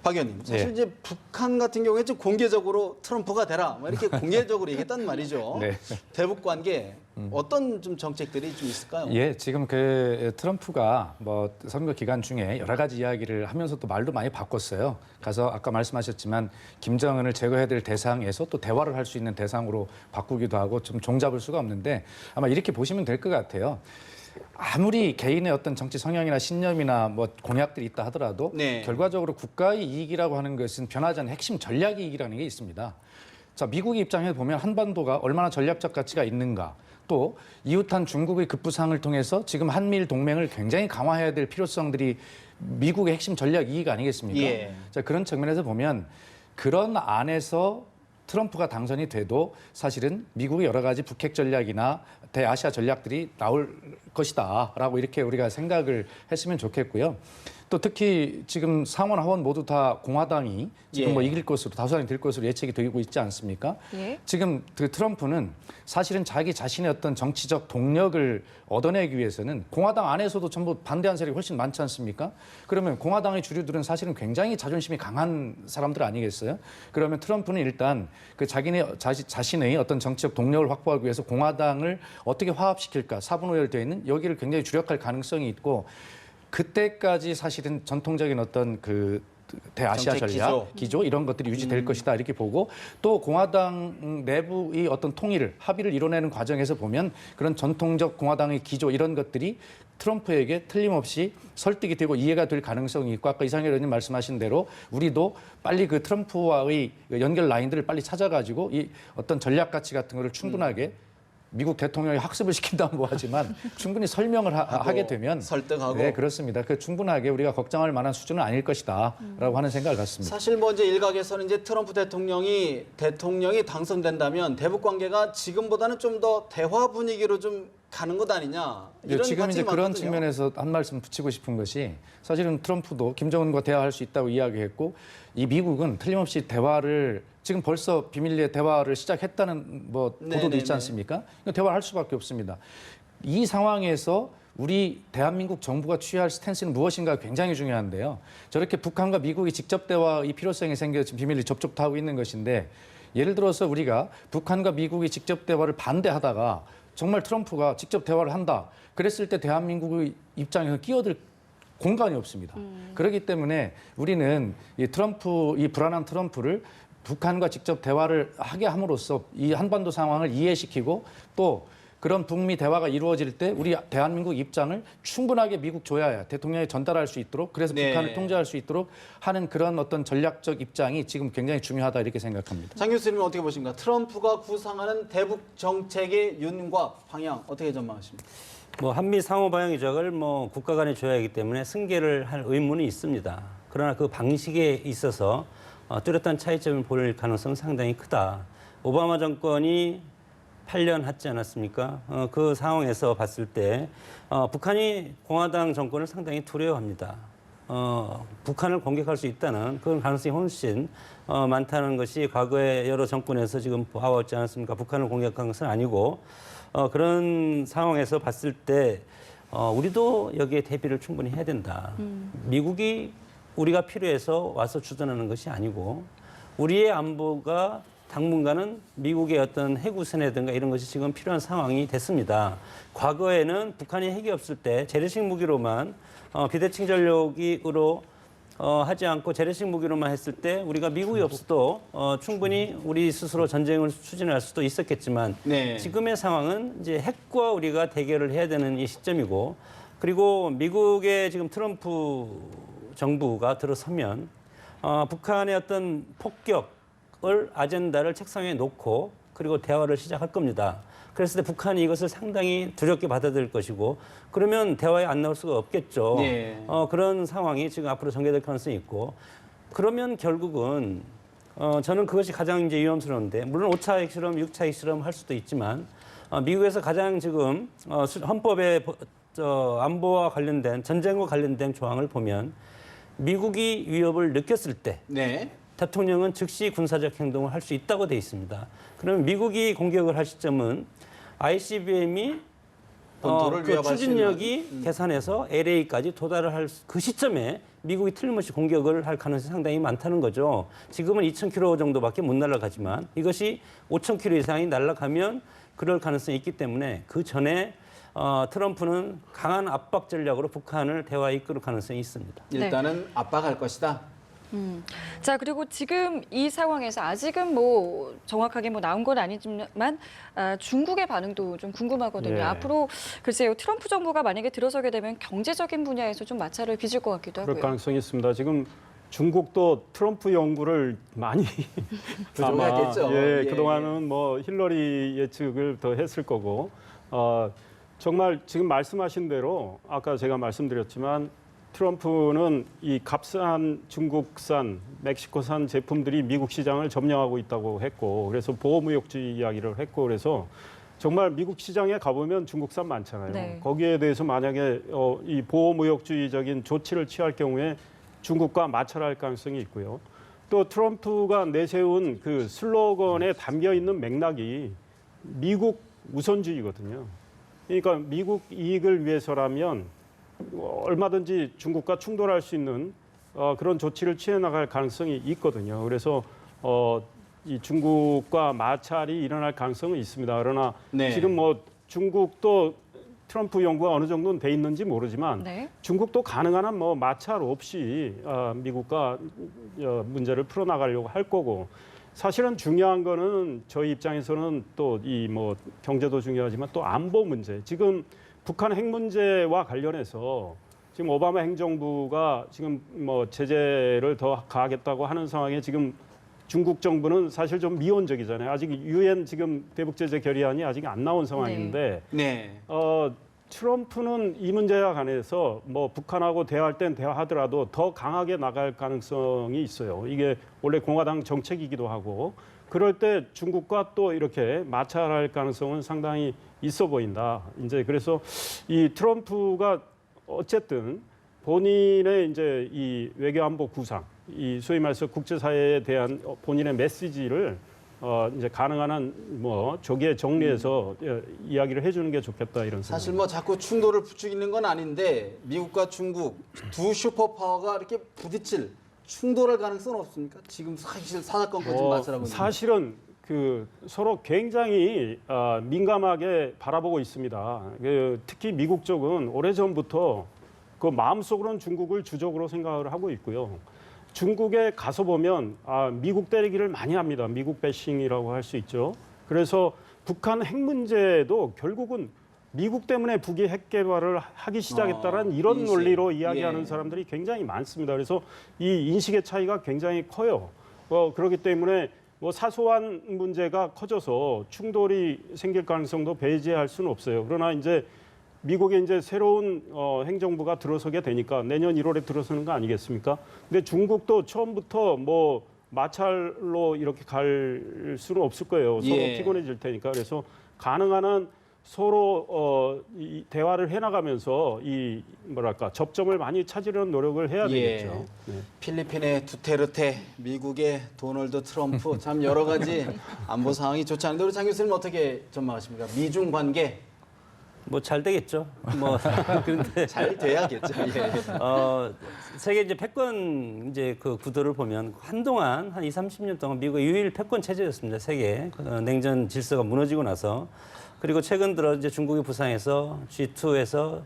[SPEAKER 1] 박 의원님 사실 이제 북한 같은 경우에 좀 공개적으로 트럼프가 되라 뭐 이렇게 공개적으로 얘기했단 말이죠.
[SPEAKER 3] 네.
[SPEAKER 1] 대북 관계 어떤 좀 정책들이 좀 있을까요?
[SPEAKER 3] 예, 지금 그 트럼프가 뭐 선거 기간 중에 여러 가지 이야기를 하면서 또 말도 많이 바꿨어요. 가서 아까 말씀하셨지만 김정은을 제거해야 될 대상에서 또 대화를 할 수 있는 대상으로 바꾸기도 하고 좀 종잡을 수가 없는데 아마 이렇게 보시면 될 것 같아요. 아무리 개인의 어떤 정치 성향이나 신념이나 뭐 공약들이 있다 하더라도
[SPEAKER 1] 네.
[SPEAKER 3] 결과적으로 국가의 이익이라고 하는 것은 변하지 않는 핵심 전략 이익이라는 게 있습니다. 자, 미국의 입장에서 보면 한반도가 얼마나 전략적 가치가 있는가, 또 이웃한 중국의 급부상을 통해서 지금 한미일 동맹을 굉장히 강화해야 될 필요성들이 미국의 핵심 전략 이익 아니겠습니까?
[SPEAKER 1] 예.
[SPEAKER 3] 자, 그런 측면에서 보면 그런 안에서 트럼프가 당선이 돼도 사실은 미국의 여러 가지 북핵 전략이나 대아시아 전략들이 나올 것이다라고 이렇게 우리가 생각을 했으면 좋겠고요. 또 특히 지금 상원 하원 모두 다 공화당이 지금
[SPEAKER 1] 예.
[SPEAKER 3] 뭐 이길 것으로 다수당이 될 것으로 예측이 되고 있지 않습니까?
[SPEAKER 4] 예.
[SPEAKER 3] 지금 그 트럼프는 사실은 자기 자신의 어떤 정치적 동력을 얻어내기 위해서는 공화당 안에서도 전부 반대한 세력이 훨씬 많지 않습니까? 그러면 공화당의 주류들은 사실은 굉장히 자존심이 강한 사람들 아니겠어요? 그러면 트럼프는 일단 그 자신의 어떤 정치적 동력을 확보하기 위해서 공화당을 어떻게 화합시킬까, 사분오열되어 있는 여기를 굉장히 주력할 가능성이 있고 그때까지 사실은 전통적인 어떤 그 대아시아
[SPEAKER 1] 정책
[SPEAKER 3] 전략, 기조 이런 것들이 유지될 것이다 이렇게 보고 또 공화당 내부의 어떤 통일을 합의를 이뤄내는 과정에서 보면 그런 전통적 공화당의 기조 이런 것들이 트럼프에게 틀림없이 설득이 되고 이해가 될 가능성이 있고 아까 이상열 의원님 말씀하신 대로 우리도 빨리 그 트럼프와의 연결 라인들을 빨리 찾아가지고 이 어떤 전략 가치 같은 거를 충분하게 미국 대통령이 학습을 시킨다면 뭐하지만 충분히 설명을 하게 되면
[SPEAKER 1] 설득하고.
[SPEAKER 3] 네, 그렇습니다. 그 충분하게 우리가 걱정할 만한 수준은 아닐 것이다라고 하는 생각을 갖습니다.
[SPEAKER 1] 사실 뭐 이제 일각에서는 이제 트럼프 대통령이 당선된다면 대북 관계가 지금보다는 좀 더 대화 분위기로 좀 가는 것 아니냐 이런
[SPEAKER 3] 지금 이제
[SPEAKER 1] 관측이
[SPEAKER 3] 그런
[SPEAKER 1] 많거든요.
[SPEAKER 3] 측면에서 한 말씀 붙이고 싶은 것이 사실은 트럼프도 김정은과 대화할 수 있다고 이야기했고 이 미국은 틀림없이 대화를 지금 벌써 비밀리에 대화를 시작했다는 뭐 보도도
[SPEAKER 1] 네네네.
[SPEAKER 3] 있지 않습니까? 대화를 할 수밖에 없습니다. 이 상황에서 우리 대한민국 정부가 취할 스탠스는 무엇인가 굉장히 중요한데요. 저렇게 북한과 미국이 직접 대화의 필요성이 생겨 지금 비밀리 접촉도 하고 있는 것인데 예를 들어서 우리가 북한과 미국이 직접 대화를 반대하다가 정말 트럼프가 직접 대화를 한다. 그랬을 때 대한민국의 입장에서 끼어들 공간이 없습니다. 그렇기 때문에 우리는 이 불안한 트럼프를 북한과 직접 대화를 하게 함으로써 이 한반도 상황을 이해시키고 또 그런 북미 대화가 이루어질 때 우리 대한민국 입장을 충분하게 미국 줘야 대통령이 전달할 수 있도록 그래서
[SPEAKER 1] 네.
[SPEAKER 3] 북한을 통제할 수 있도록 하는 그런 어떤 전략적 입장이 지금 굉장히 중요하다 이렇게 생각합니다.
[SPEAKER 1] 장 교수님은 어떻게 보십니까? 트럼프가 구상하는 대북 정책의 윤곽 방향 어떻게 전망하십니까?
[SPEAKER 5] 뭐 한미 상호 방향 이적을 뭐 국가 간에 줘야 하기 때문에 승계를 할 의무는 있습니다. 그러나 그 방식에 있어서 뚜렷한 차이점을 볼 가능성은 상당히 크다. 오바마 정권이 8년 했지 않았습니까? 그 상황에서 봤을 때 북한이 공화당 정권을 상당히 두려워합니다. 북한을 공격할 수 있다는 그런 가능성이 훨씬 많다는 것이 과거에 여러 정권에서 지금 봐왔지 않았습니까? 북한을 공격한 것은 아니고 그런 상황에서 봤을 때 우리도 여기에 대비를 충분히 해야 된다. 미국이 우리가 필요해서 와서 주둔하는 것이 아니고 우리의 안보가 당분간은 미국의 어떤 핵우선이라든가 이런 것이 지금 필요한 상황이 됐습니다. 과거에는 북한이 핵이 없을 때 재래식 무기로만 비대칭 전력으로 하지 않고 재래식 무기로만 했을 때 우리가 미국이 없어도 충분히 우리 스스로 전쟁을 추진할 수도 있었겠지만
[SPEAKER 1] 네.
[SPEAKER 5] 지금의 상황은 이제 핵과 우리가 대결을 해야 되는 이 시점이고 그리고 미국의 지금 트럼프 정부가 들어서면 북한의 어떤 폭격을 아젠다를 책상에 놓고 그리고 대화를 시작할 겁니다. 그랬을 때 북한이 이것을 상당히 두렵게 받아들일 것이고 그러면 대화에 안 나올 수가 없겠죠.
[SPEAKER 1] 네.
[SPEAKER 5] 그런 상황이 지금 앞으로 전개될 가능성이 있고 그러면 결국은 저는 그것이 가장 이제 위험스러운데 물론 5차 핵실험, 6차 핵실험 할 수도 있지만 미국에서 가장 지금 헌법의 안보와 관련된 전쟁과 관련된 조항을 보면 미국이 위협을 느꼈을 때
[SPEAKER 1] 네.
[SPEAKER 5] 대통령은 즉시 군사적 행동을 할 수 있다고 돼 있습니다. 그러면 미국이 공격을 할 시점은 ICBM이
[SPEAKER 1] 본토를
[SPEAKER 5] 그
[SPEAKER 1] 위협할 수
[SPEAKER 5] 추진력이 계산해서 LA까지 도달을 할 그 시점에 미국이 틀림없이 공격을 할 가능성이 상당히 많다는 거죠. 지금은 2,000km 정도밖에 못 날아가지만 이것이 5,000km 이상이 날아가면 그럴 가능성이 있기 때문에 그 전에 트럼프는 강한 압박 전략으로 북한을 대화에 이끌 가능성이 있습니다.
[SPEAKER 1] 일단은 압박할 것이다.
[SPEAKER 4] 자, 그리고 지금 이 상황에서 아직은 뭐 정확하게 뭐 나온 건 아니지만 중국의 반응도 좀 궁금하거든요.
[SPEAKER 2] 예.
[SPEAKER 4] 앞으로 글쎄요, 트럼프 정부가 만약에 들어서게 되면 경제적인 분야에서 좀 마찰을 빚을 것 같기도
[SPEAKER 2] 그럴
[SPEAKER 4] 하고요.
[SPEAKER 2] 가능성이 있습니다. 지금 중국도 트럼프 연구를 많이
[SPEAKER 1] 부족하겠죠.
[SPEAKER 2] 예,
[SPEAKER 1] 예.
[SPEAKER 2] 그동안은 뭐 힐러리 예측을 더 했을 거고 정말 지금 말씀하신 대로 아까 제가 말씀드렸지만 트럼프는 이 값싼 중국산, 멕시코산 제품들이 미국 시장을 점령하고 있다고 했고 그래서 보호무역주의 이야기를 했고 그래서 정말 미국 시장에 가보면 중국산 많잖아요.
[SPEAKER 4] 네.
[SPEAKER 2] 거기에 대해서 만약에 이 보호무역주의적인 조치를 취할 경우에 중국과 마찰할 가능성이 있고요. 또 트럼프가 내세운 그 슬로건에 담겨 있는 맥락이 미국 우선주의거든요. 그러니까 미국 이익을 위해서라면 얼마든지 중국과 충돌할 수 있는 그런 조치를 취해 나갈 가능성이 있거든요. 그래서 이 중국과 마찰이 일어날 가능성은 있습니다. 그러나
[SPEAKER 1] 네.
[SPEAKER 2] 지금 뭐 중국도 트럼프 연구가 어느 정도는 돼 있는지 모르지만
[SPEAKER 4] 네.
[SPEAKER 2] 중국도 가능한 한 뭐 마찰 없이 미국과 문제를 풀어나가려고 할 거고 사실은 중요한 거는 저희 입장에서는 또 이 뭐 경제도 중요하지만 또 안보 문제. 지금 북한 핵 문제와 관련해서 지금 오바마 행정부가 지금 뭐 제재를 더 가하겠다고 하는 상황에 지금 중국 정부는 사실 좀 미온적이잖아요. 아직 유엔 지금 대북 제재 결의안이 아직 안 나온 상황인데
[SPEAKER 1] 네.
[SPEAKER 2] 트럼프는 이 문제와 관해서 뭐 북한하고 대화할 땐 대화하더라도 더 강하게 나갈 가능성이 있어요. 이게 원래 공화당 정책이기도 하고 그럴 때 중국과 또 이렇게 마찰할 가능성은 상당히 있어 보인다. 이제 그래서 이 트럼프가 어쨌든 본인의 이제 이 외교안보 구상, 이 소위 말해서 국제사회에 대한 본인의 메시지를 이제 가능한 한 뭐 조기에 정리해서 이야기를 해주는 게 좋겠다 이런 생각.
[SPEAKER 1] 사실 뭐 자꾸 충돌을 부추기는 건 아닌데 미국과 중국 두 슈퍼파워가 이렇게 부딪힐 충돌할 가능성은 없습니까? 지금 사실 사사건 거짓 마찰하고 있는.
[SPEAKER 2] 사실은 그 서로 굉장히 민감하게 바라보고 있습니다. 특히 미국 쪽은 오래전부터 그 마음속으로는 중국을 주적으로 생각을 하고 있고요. 중국에 가서 보면 미국 때리기를 많이 합니다. 미국 배싱이라고 할 수 있죠. 그래서 북한 핵 문제도 결국은 미국 때문에 북이 핵 개발을 하기 시작했다라는 이런
[SPEAKER 1] 인식.
[SPEAKER 2] 논리로 이야기하는
[SPEAKER 1] 예.
[SPEAKER 2] 사람들이 굉장히 많습니다. 그래서 이 인식의 차이가 굉장히 커요. 그렇기 때문에 뭐 사소한 문제가 커져서 충돌이 생길 가능성도 배제할 수는 없어요. 그러나 이제 미국에 이제 새로운 행정부가 들어서게 되니까 내년 1월에 들어서는 거 아니겠습니까? 근데 중국도 처음부터 뭐 마찰로 이렇게 갈 수는 없을 거예요. 서로
[SPEAKER 1] 예.
[SPEAKER 2] 피곤해질 테니까. 그래서 가능한 한 서로 이 대화를 해나가면서 이 뭐랄까 접점을 많이 찾으려는 노력을 해야
[SPEAKER 1] 예.
[SPEAKER 2] 되겠죠. 네.
[SPEAKER 1] 필리핀의 두테르테, 미국의 도널드 트럼프 참 여러 가지 안보 상황이 좋지 않은데 우리 장 교수님 어떻게 전망하십니까? 미중 관계
[SPEAKER 5] 뭐 잘 되겠죠. 뭐 그런데
[SPEAKER 1] 잘 돼야겠죠. 예.
[SPEAKER 5] 세계 이제 패권 이제 그 구도를 보면 한동안 한 20-30년 동안 미국의 유일 패권 체제였습니다. 세계 냉전 질서가 무너지고 나서 그리고 최근 들어 이제 중국이 부상해서 G2에서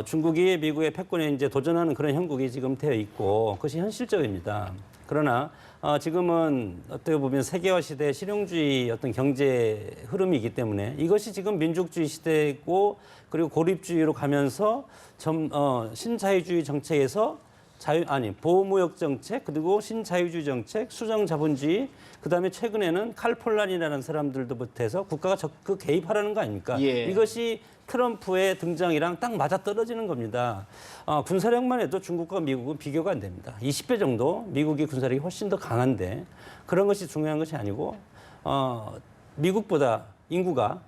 [SPEAKER 5] 중국이 미국의 패권에 이제 도전하는 그런 형국이 지금 되어 있고 그것이 현실적입니다. 그러나 지금은 어떻게 보면 세계화 시대의 실용주의 어떤 경제 흐름이기 때문에 이것이 지금 민족주의 시대고 그리고 고립주의로 가면서 신자유주의 정책에서 보호무역 정책, 그리고 신자유주의 정책, 수정자본주의, 그다음에 최근에는 칼폴란이라는 사람들도 못해서 국가가 적극 개입하라는 거 아닙니까?
[SPEAKER 1] 예.
[SPEAKER 5] 이것이 트럼프의 등장이랑 딱 맞아떨어지는 겁니다. 군사력만 해도 중국과 미국은 비교가 안 됩니다. 20배 정도 미국이 군사력이 훨씬 더 강한데 그런 것이 중요한 것이 아니고 미국보다 인구가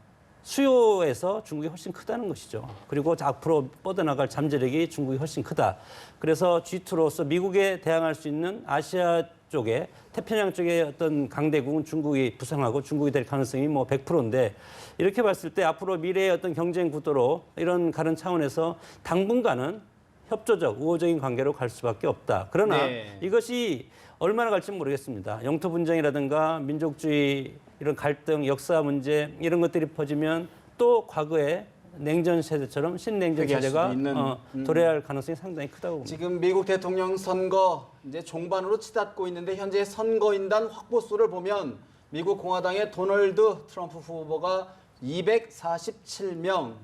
[SPEAKER 5] 수요에서 중국이 훨씬 크다는 것이죠. 그리고 앞으로 뻗어나갈 잠재력이 중국이 훨씬 크다. 그래서 G2로서 미국에 대항할 수 있는 아시아 쪽에 태평양 쪽의 어떤 강대국은 중국이 부상하고 중국이 될 가능성이 뭐 100%인데 이렇게 봤을 때 앞으로 미래의 어떤 경쟁 구도로 이런 가는 차원에서 당분간은 협조적, 우호적인 관계로 갈 수밖에 없다. 그러나
[SPEAKER 1] 네.
[SPEAKER 5] 이것이 얼마나 갈지는 모르겠습니다. 영토 분쟁이라든가 민족주의 이런 갈등, 역사 문제 이런 것들이 퍼지면 또 과거의 냉전 세대처럼 신냉전
[SPEAKER 1] 회귀할
[SPEAKER 5] 세대가
[SPEAKER 1] 수도 있는,
[SPEAKER 5] 도래할 가능성이 상당히 크다고 봅니다.
[SPEAKER 1] 지금 미국 대통령 선거 이제 종반으로 치닫고 있는데 현재 선거인단 확보수를 보면 미국 공화당의 도널드 트럼프 후보가 247명,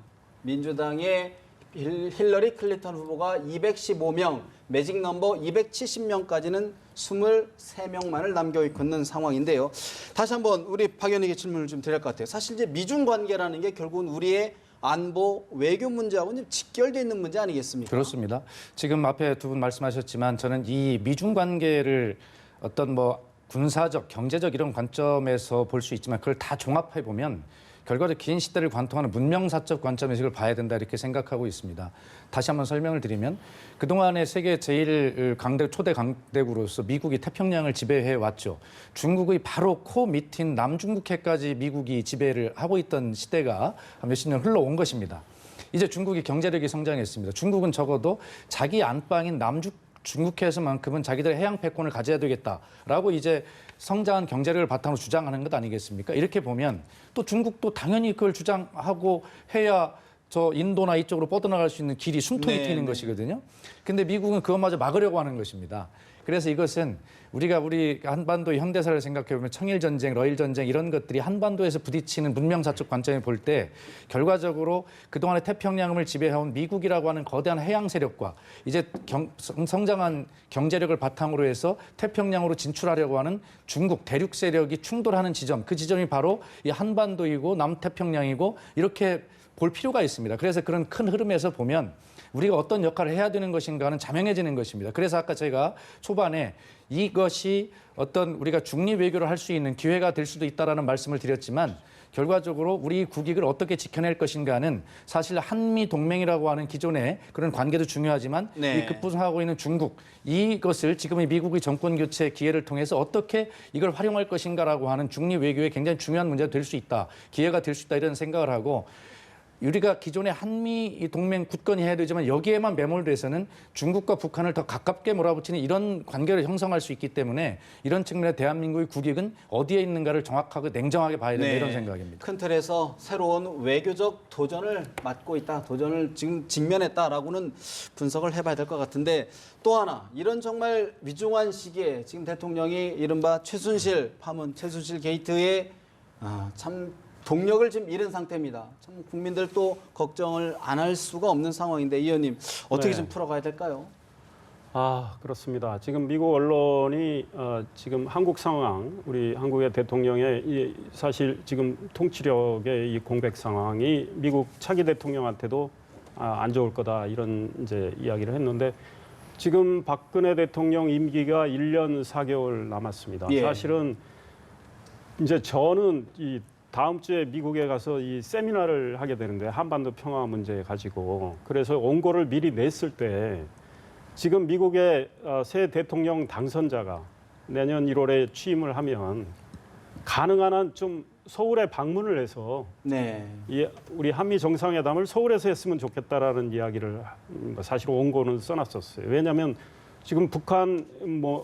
[SPEAKER 1] 민주당의 힐러리 클린턴 후보가 215명, 매직 넘버 270명까지는 23명만을 남겨있고 있는 상황인데요. 다시 한번 우리 박 의원에게 질문을 좀 드릴 것 같아요. 사실 이제 미중 관계라는 게 결국은 우리의 안보, 외교 문제하고 좀 직결되어 있는 문제 아니겠습니까?
[SPEAKER 3] 그렇습니다. 지금 앞에 두 분 말씀하셨지만 저는 이 미중 관계를 어떤 뭐 군사적, 경제적 이런 관점에서 볼 수 있지만 그걸 다 종합해 보면 결과적으로 긴 시대를 관통하는 문명사적 관점에서 이걸 봐야 된다 이렇게 생각하고 있습니다. 다시 한번 설명을 드리면 그동안의 세계 초대 강대국으로서 미국이 태평양을 지배해 왔죠. 중국의 바로 코 밑인 남중국해까지 미국이 지배를 하고 있던 시대가 몇십 년 흘러온 것입니다. 이제 중국이 경제력이 성장했습니다. 중국은 적어도 자기 안방인 중국해에서만큼은 자기들의 해양 패권을 가져야 되겠다라고 이제 성장한 경제력을 바탕으로 주장하는 것 아니겠습니까? 이렇게 보면 또 중국도 당연히 그걸 주장하고 해야 저 인도나 이쪽으로 뻗어나갈 수 있는 길이 숨통이 트이는 것이거든요. 근데 미국은 그것마저 막으려고 하는 것입니다. 그래서 이것은 우리 한반도의 현대사를 생각해 보면 청일전쟁, 러일전쟁 이런 것들이 한반도에서 부딪히는 문명사적 관점에 볼 때 결과적으로 그동안의 태평양을 지배해온 미국이라고 하는 거대한 해양 세력과 이제 성장한 경제력을 바탕으로 해서 태평양으로 진출하려고 하는 중국 대륙 세력이 충돌하는 지점, 그 지점이 바로 이 한반도이고 남태평양이고 이렇게 볼 필요가 있습니다. 그래서 그런 큰 흐름에서 보면 우리가 어떤 역할을 해야 되는 것인가는 자명해지는 것입니다. 그래서 아까 제가 초반에 이것이 어떤 우리가 중립 외교를 할 수 있는 기회가 될 수도 있다라는 말씀을 드렸지만 결과적으로 우리 국익을 어떻게 지켜낼 것인가는 사실 한미 동맹이라고 하는 기존의 그런 관계도 중요하지만
[SPEAKER 1] 네.
[SPEAKER 3] 이 급부상하고 있는 중국 이것을 지금의 미국의 정권 교체 기회를 통해서 어떻게 이걸 활용할 것인가라고 하는 중립 외교에 굉장히 중요한 문제가 될 수 있다. 기회가 될 수 있다 이런 생각을 하고 우리가 기존의 한미 동맹 굳건히 해야 되지만 여기에만 매몰돼서는 중국과 북한을 더 가깝게 몰아붙이는 이런 관계를 형성할 수 있기 때문에 이런 측면에 대한민국의 국익은 어디에 있는가를 정확하게 냉정하게 봐야 된다 이런 생각입니다.
[SPEAKER 1] 큰 틀에서 새로운 외교적 도전을 맞고 있다, 도전을 지금 직면했다라고는 분석을 해봐야 될 것 같은데 또 하나 이런 정말 위중한 시기에 지금 대통령이 이른바 최순실 파문, 최순실 게이트에 참 동력을 지금 잃은 상태입니다. 참 국민들 또 걱정을 안 할 수가 없는 상황인데 이 의원님 어떻게
[SPEAKER 2] 네.
[SPEAKER 1] 좀 풀어가야 될까요?
[SPEAKER 2] 그렇습니다. 지금 미국 언론이 지금 한국 상황, 우리 한국의 대통령의 사실 지금 통치력의 이 공백 상황이 미국 차기 대통령한테도 안 좋을 거다 이런 이제 이야기를 했는데 지금 박근혜 대통령 임기가 1년 4개월 남았습니다.
[SPEAKER 1] 예.
[SPEAKER 2] 사실은 이제 저는 이 다음 주에 미국에 가서 이 세미나를 하게 되는데 한반도 평화 문제 가지고 그래서 원고를 미리 냈을 때 지금 미국의 새 대통령 당선자가 내년 1월에 취임을 하면 가능한 한 좀 서울에 방문을 해서
[SPEAKER 1] 네.
[SPEAKER 2] 우리 한미 정상회담을 서울에서 했으면 좋겠다라는 이야기를 사실 원고는 써놨었어요. 왜냐하면 지금 북한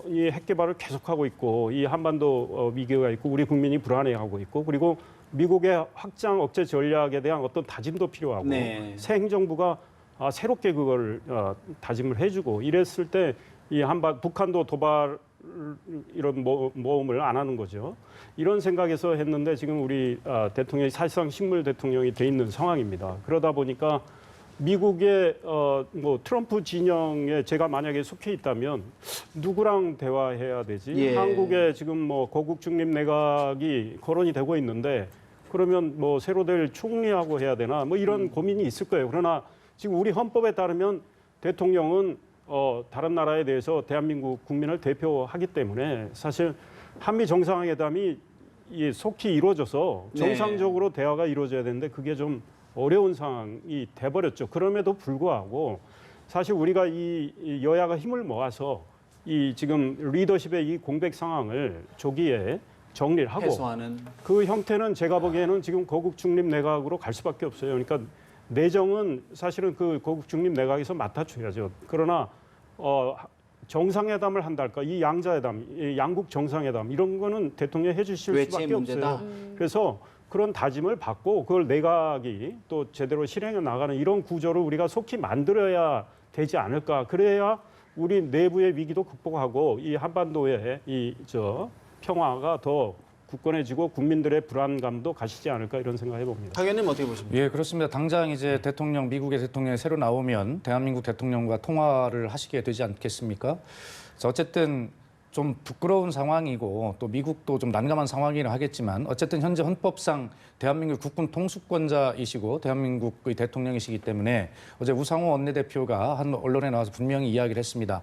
[SPEAKER 2] 이 핵 개발을 계속하고 있고 이 한반도 위기가 있고 우리 국민이 불안해하고 있고 그리고 미국의 확장 억제 전략에 대한 어떤 다짐도 필요하고
[SPEAKER 1] 네.
[SPEAKER 2] 새 행정부가 새롭게 그걸 다짐을 해주고 이랬을 때 이 북한도 도발 이런 모험을 안 하는 거죠. 이런 생각에서 했는데 지금 우리 대통령이 사실상 식물 대통령이 돼 있는 상황입니다. 그러다 보니까 미국의 뭐 트럼프 진영에 제가 만약에 속해 있다면 누구랑 대화해야 되지?
[SPEAKER 1] 예.
[SPEAKER 2] 한국에 지금 뭐 거국 중립 내각이 거론이 되고 있는데 그러면 뭐 새로 될 총리하고 해야 되나? 뭐 이런 고민이 있을 거예요. 그러나 지금 우리 헌법에 따르면 대통령은 다른 나라에 대해서 대한민국 국민을 대표하기 때문에 사실 한미 정상회담이 속히 이루어져서
[SPEAKER 1] 네.
[SPEAKER 2] 정상적으로 대화가 이루어져야 되는데 그게 좀 어려운 상황이 돼버렸죠. 그럼에도 불구하고 사실 우리가 이 여야가 힘을 모아서 이 지금 리더십의 이 공백 상황을 조기에 정리를 하고
[SPEAKER 1] 해소하는.
[SPEAKER 2] 그 형태는 제가 보기에는 지금 거국 중립 내각으로 갈 수밖에 없어요. 그러니까 내정은 사실은 그 거국 중립 내각에서 맡아줘야죠. 그러나 정상회담을 한달까 이 양자회담, 이 양국 정상회담 이런 거는 대통령이 해주실
[SPEAKER 1] 외채
[SPEAKER 2] 수밖에
[SPEAKER 1] 문제다.
[SPEAKER 2] 없어요. 그래서 그런 다짐을 받고 그걸 내각이 또 제대로 실행해 나가는 이런 구조를 우리가 속히 만들어야 되지 않을까. 그래야 우리 내부의 위기도 극복하고 이 한반도의 평화가 더 굳건해지고 국민들의 불안감도 가시지 않을까 이런 생각해 봅니다.
[SPEAKER 1] 박 의원님 어떻게 보십니까?
[SPEAKER 3] 예, 그렇습니다. 당장 이제 미국의 대통령이 새로 나오면 대한민국 대통령과 통화를 하시게 되지 않겠습니까? 그래서 어쨌든 좀 부끄러운 상황이고 또 미국도 좀 난감한 상황이긴 하겠지만 어쨌든 현재 헌법상 대한민국 국군 통수권자이시고 대한민국의 대통령이시기 때문에 어제 우상호 원내대표가 한 언론에 나와서 분명히 이야기를 했습니다.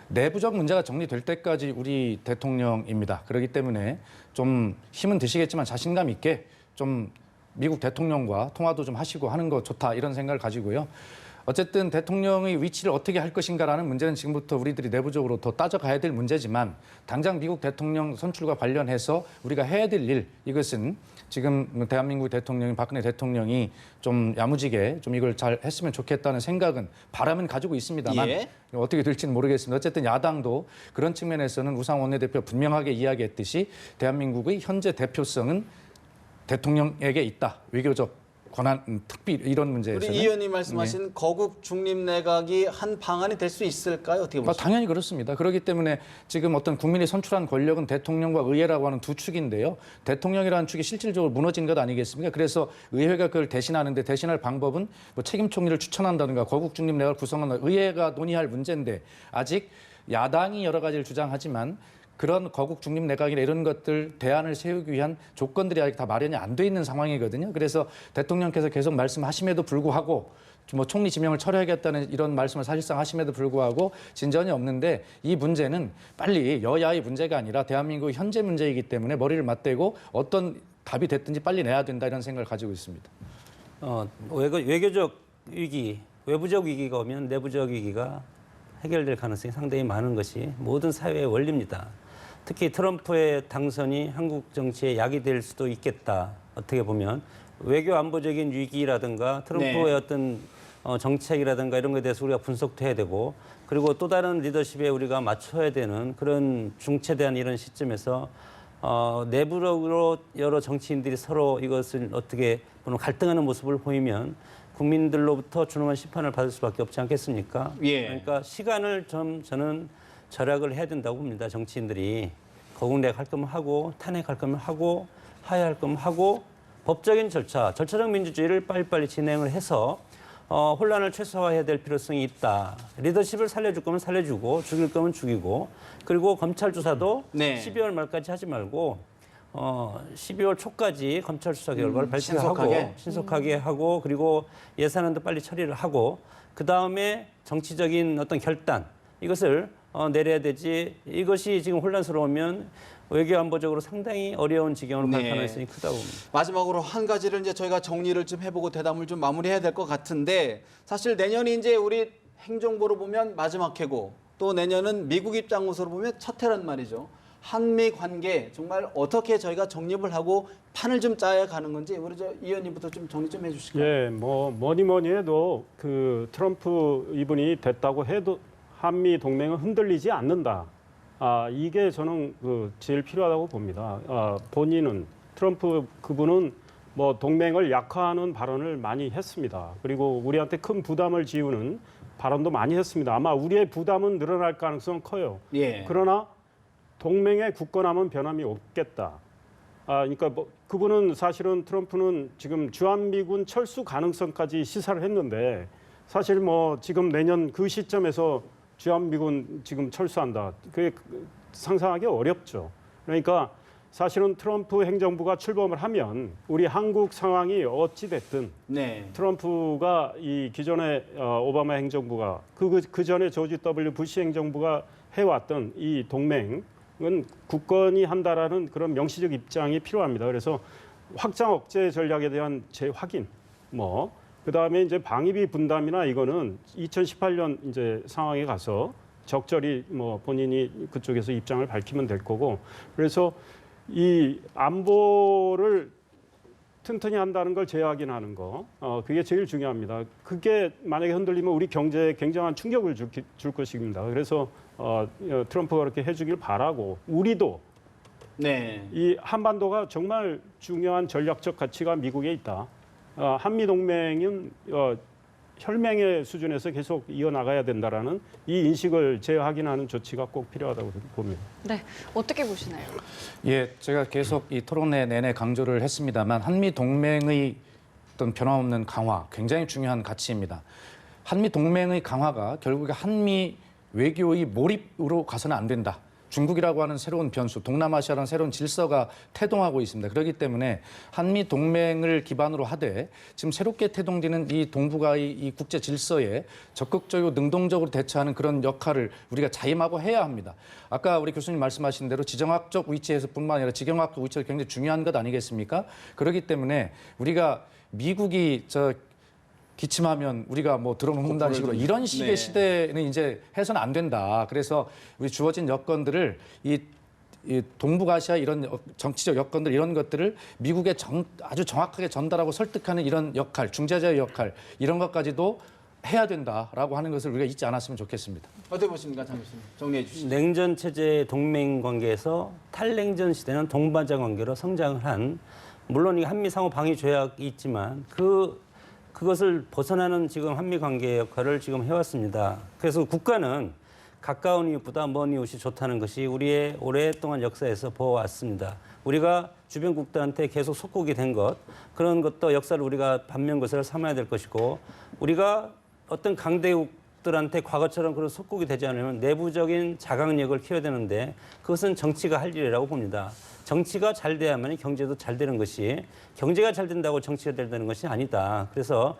[SPEAKER 3] 내부적 문제가 정리될 때까지 우리 대통령입니다. 그렇기 때문에 좀 힘은 드시겠지만 자신감 있게 좀 미국 대통령과 통화도 좀 하시고 하는 거 좋다 이런 생각을 가지고요. 어쨌든 대통령의 위치를 어떻게 할 것인가라는 문제는 지금부터 우리들이 내부적으로 더 따져가야 될 문제지만 당장 미국 대통령 선출과 관련해서 우리가 해야 될 일 이것은 지금 대한민국 대통령인 박근혜 대통령이 좀 야무지게 좀 이걸 잘 했으면 좋겠다는 생각은 바람은 가지고 있습니다만
[SPEAKER 1] 예.
[SPEAKER 3] 어떻게 될지는 모르겠습니다. 어쨌든 야당도 그런 측면에서는 우상호 원내대표가 분명하게 이야기했듯이 대한민국의 현재 대표성은 대통령에게 있다. 외교적 권한, 특비 이런 문제에서는.
[SPEAKER 1] 우리 이 의원님 말씀하신 거국 중립 내각이 한 방안이 될 수 있을까요? 어떻게 보십니까?
[SPEAKER 3] 당연히 그렇습니다. 그렇기 때문에 지금 어떤 국민이 선출한 권력은 대통령과 의회라고 하는 두 축인데요. 대통령이라는 축이 실질적으로 무너진 것 아니겠습니까? 그래서 의회가 그걸 대신하는데 대신할 방법은 뭐 책임 총리를 추천한다든가 거국 중립 내각을 구성한다. 의회가 논의할 문제인데 아직 야당이 여러 가지를 주장하지만 그런 거국 중립 내각이나 이런 것들 대안을 세우기 위한 조건들이 아직 다 마련이 안 돼 있는 상황이거든요. 그래서 대통령께서 계속 말씀하심에도 불구하고 뭐 총리 지명을 철회하겠다는 이런 말씀을 사실상 하심에도 불구하고 진전이 없는데 이 문제는 빨리 여야의 문제가 아니라 대한민국의 현재 문제이기 때문에 머리를 맞대고 어떤 답이 됐든지 빨리 내야 된다 이런 생각을 가지고 있습니다.
[SPEAKER 5] 외교적 위기, 외부적 위기가 오면 내부적 위기가 해결될 가능성이 상당히 많은 것이 모든 사회의 원리입니다. 특히 트럼프의 당선이 한국 정치에 약이 될 수도 있겠다. 어떻게 보면 외교 안보적인 위기라든가 트럼프의
[SPEAKER 1] 네.
[SPEAKER 5] 어떤 정책이라든가 이런 것에 대해서 우리가 분석도 해야 되고 그리고 또 다른 리더십에 우리가 맞춰야 되는 그런 중체대한 이런 시점에서 내부적으로 여러 정치인들이 서로 이것을 어떻게 보면 갈등하는 모습을 보이면 국민들로부터 준엄한 심판을 받을 수밖에 없지 않겠습니까?
[SPEAKER 1] 예.
[SPEAKER 5] 그러니까 시간을 좀 저는 절약을 해야 된다고 봅니다. 정치인들이 거국내각 할 거면 하고 탄핵할 거면 하고 하야할 거면 하고 법적인 절차적 민주주의를 빨리빨리 진행을 해서 혼란을 최소화해야 될 필요성이 있다. 리더십을 살려줄 거면 살려주고 죽일 거면 죽이고 그리고 검찰 조사도
[SPEAKER 1] 네.
[SPEAKER 5] 12월 말까지 하지 말고 12월 초까지 검찰 수사 결과를 발표하고 신속하게 하고 그리고 예산안도 빨리 처리를 하고 그 다음에 정치적인 어떤 결단 이것을 내려야 되지 이것이 지금 혼란스러우면 외교 안보적으로 상당히 어려운 지경으로 갈
[SPEAKER 1] 네.
[SPEAKER 5] 가능성이 크다고 봅니다.
[SPEAKER 1] 마지막으로 한 가지를 이제 저희가 정리를 좀 해보고 대담을 좀 마무리해야 될 것 같은데 사실 내년이 이제 우리 행정부로 보면 마지막 해고 또 내년은 미국 입장으로 보면 첫 해란 말이죠. 한미 관계 정말 어떻게 저희가 정립을 하고 판을 좀 짜야 가는 건지 우리 이 의원님부터 좀 정리 좀 해주실까요?
[SPEAKER 2] 예, 뭐 뭐니 해도 그 트럼프 이분이 됐다고 해도 한미 동맹은 흔들리지 않는다. 이게 저는 제일 필요하다고 봅니다. 본인은 트럼프 그분은 뭐 동맹을 약화하는 발언을 많이 했습니다. 그리고 우리한테 큰 부담을 지우는 발언도 많이 했습니다. 아마 우리의 부담은 늘어날 가능성은 커요.
[SPEAKER 1] 예.
[SPEAKER 2] 그러나 동맹의 굳건함은 변함이 없겠다. 그러니까 뭐 그분은 사실은 트럼프는 지금 주한미군 철수 가능성까지 시사를 했는데 사실 뭐 지금 내년 그 시점에서 주한미군 지금 철수한다. 그게 상상하기 어렵죠. 그러니까 사실은 트럼프 행정부가 출범을 하면 우리 한국 상황이 어찌 됐든
[SPEAKER 1] 네.
[SPEAKER 2] 트럼프가 이 기존의 오바마 행정부가 그 전에 조지 W 부시 행정부가 해왔던 이 동맹은 굳건히 한다라는 그런 명시적 입장이 필요합니다. 그래서 확장 억제 전략에 대한 재확인, 뭐 그다음에 이제 방위비 분담이나 이거는 2018년 이제 상황에 가서 적절히 뭐 본인이 그쪽에서 입장을 밝히면 될 거고, 그래서 이 안보를 튼튼히 한다는 걸 재확인하는 거, 그게 제일 중요합니다. 그게 만약에 흔들리면 우리 경제에 굉장한 충격을 줄 것입니다. 그래서 트럼프가 그렇게 해주길 바라고, 우리도
[SPEAKER 1] 네.
[SPEAKER 2] 이 한반도가 정말 중요한 전략적 가치가 미국에 있다. 한미 동맹은 혈맹의 수준에서 계속 이어나가야 된다라는 이 인식을 재확인하는 조치가 꼭 필요하다고 봅니다.
[SPEAKER 4] 네, 어떻게 보시나요?
[SPEAKER 3] 예, 제가 계속 이 토론회 내내 강조를 했습니다만 한미 동맹의 어떤 변함없는 강화 굉장히 중요한 가치입니다. 한미 동맹의 강화가 결국에 한미 외교의 몰입으로 가서는 안 된다. 중국이라고 하는 새로운 변수, 동남아시아라는 새로운 질서가 태동하고 있습니다. 그렇기 때문에 한미 동맹을 기반으로 하되 지금 새롭게 태동되는 이 동북아의 이 국제 질서에 적극적이고 능동적으로 대처하는 그런 역할을 우리가 자임하고 해야 합니다. 아까 우리 교수님 말씀하신 대로 지정학적 위치에서뿐만 아니라 지정학적 위치가 굉장히 중요한 것 아니겠습니까? 그렇기 때문에 우리가 미국이 기침하면 우리가 뭐 들어놓는다는 식으로 이런 식의
[SPEAKER 1] 네. 시대는
[SPEAKER 3] 시대는 이제 해서는 안 된다. 그래서 우리 주어진 여건들을 이 동북아시아 이런 정치적 여건들 이런 것들을 미국에 아주 정확하게 전달하고 설득하는 이런 역할, 중재자의 역할 이런 것까지도 해야 된다라고 하는 것을 우리가 잊지 않았으면 좋겠습니다.
[SPEAKER 1] 어떻게 보십니까, 장 교수님? 정리해 주시죠.
[SPEAKER 5] 냉전 체제 동맹 관계에서 탈냉전 시대는 동반자 관계로 성장을 한, 물론 이 한미 상호 방위 조약이 있지만 그것을 벗어나는 지금 한미 관계 역할을 지금 해왔습니다. 그래서 국가는 가까운 이웃보다 먼 이웃이 좋다는 것이 우리의 오랫동안 역사에서 보아왔습니다. 우리가 주변국들한테 계속 속국이 된 것, 그런 것도 역사를 우리가 반면교사를 삼아야 될 것이고, 우리가 어떤 강대국들한테 과거처럼 그런 속국이 되지 않으면 내부적인 자각력을 키워야 되는데 그것은 정치가 할 일이라고 봅니다. 정치가 잘 돼야만 경제도 잘 되는 것이, 경제가 잘 된다고 정치가 잘 되는 것이 아니다. 그래서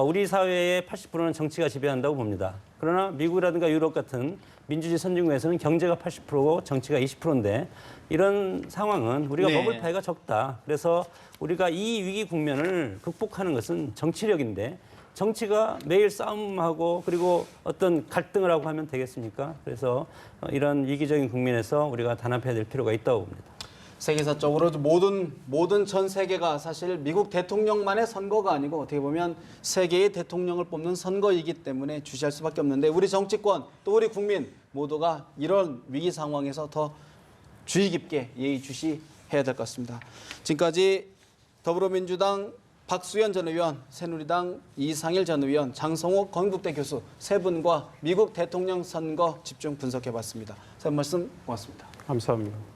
[SPEAKER 5] 우리 사회의 80%는 정치가 지배한다고 봅니다. 그러나 미국이라든가 유럽 같은 민주주의 선진국에서는 경제가 80%고 정치가 20%인데 이런 상황은 우리가
[SPEAKER 1] 네.
[SPEAKER 5] 먹을 파이가 적다. 그래서 우리가 이 위기 국면을 극복하는 것은 정치력인데, 정치가 매일 싸움하고 그리고 어떤 갈등을 하고 하면 되겠습니까? 그래서 이런 위기적인 국면에서 우리가 단합해야 될 필요가 있다고 봅니다.
[SPEAKER 1] 세계사적으로 모든 전 세계가 사실 미국 대통령만의 선거가 아니고 어떻게 보면 세계의 대통령을 뽑는 선거이기 때문에 주시할 수밖에 없는데, 우리 정치권 또 우리 국민 모두가 이런 위기 상황에서 더 주의 깊게 예의주시해야 될 것 같습니다. 지금까지 더불어민주당 박수현 전 의원, 새누리당 이상일 전 의원, 장성호 건국대 교수 세 분과 미국 대통령 선거 집중 분석해봤습니다. 세 분 말씀 고맙습니다.
[SPEAKER 2] 감사합니다.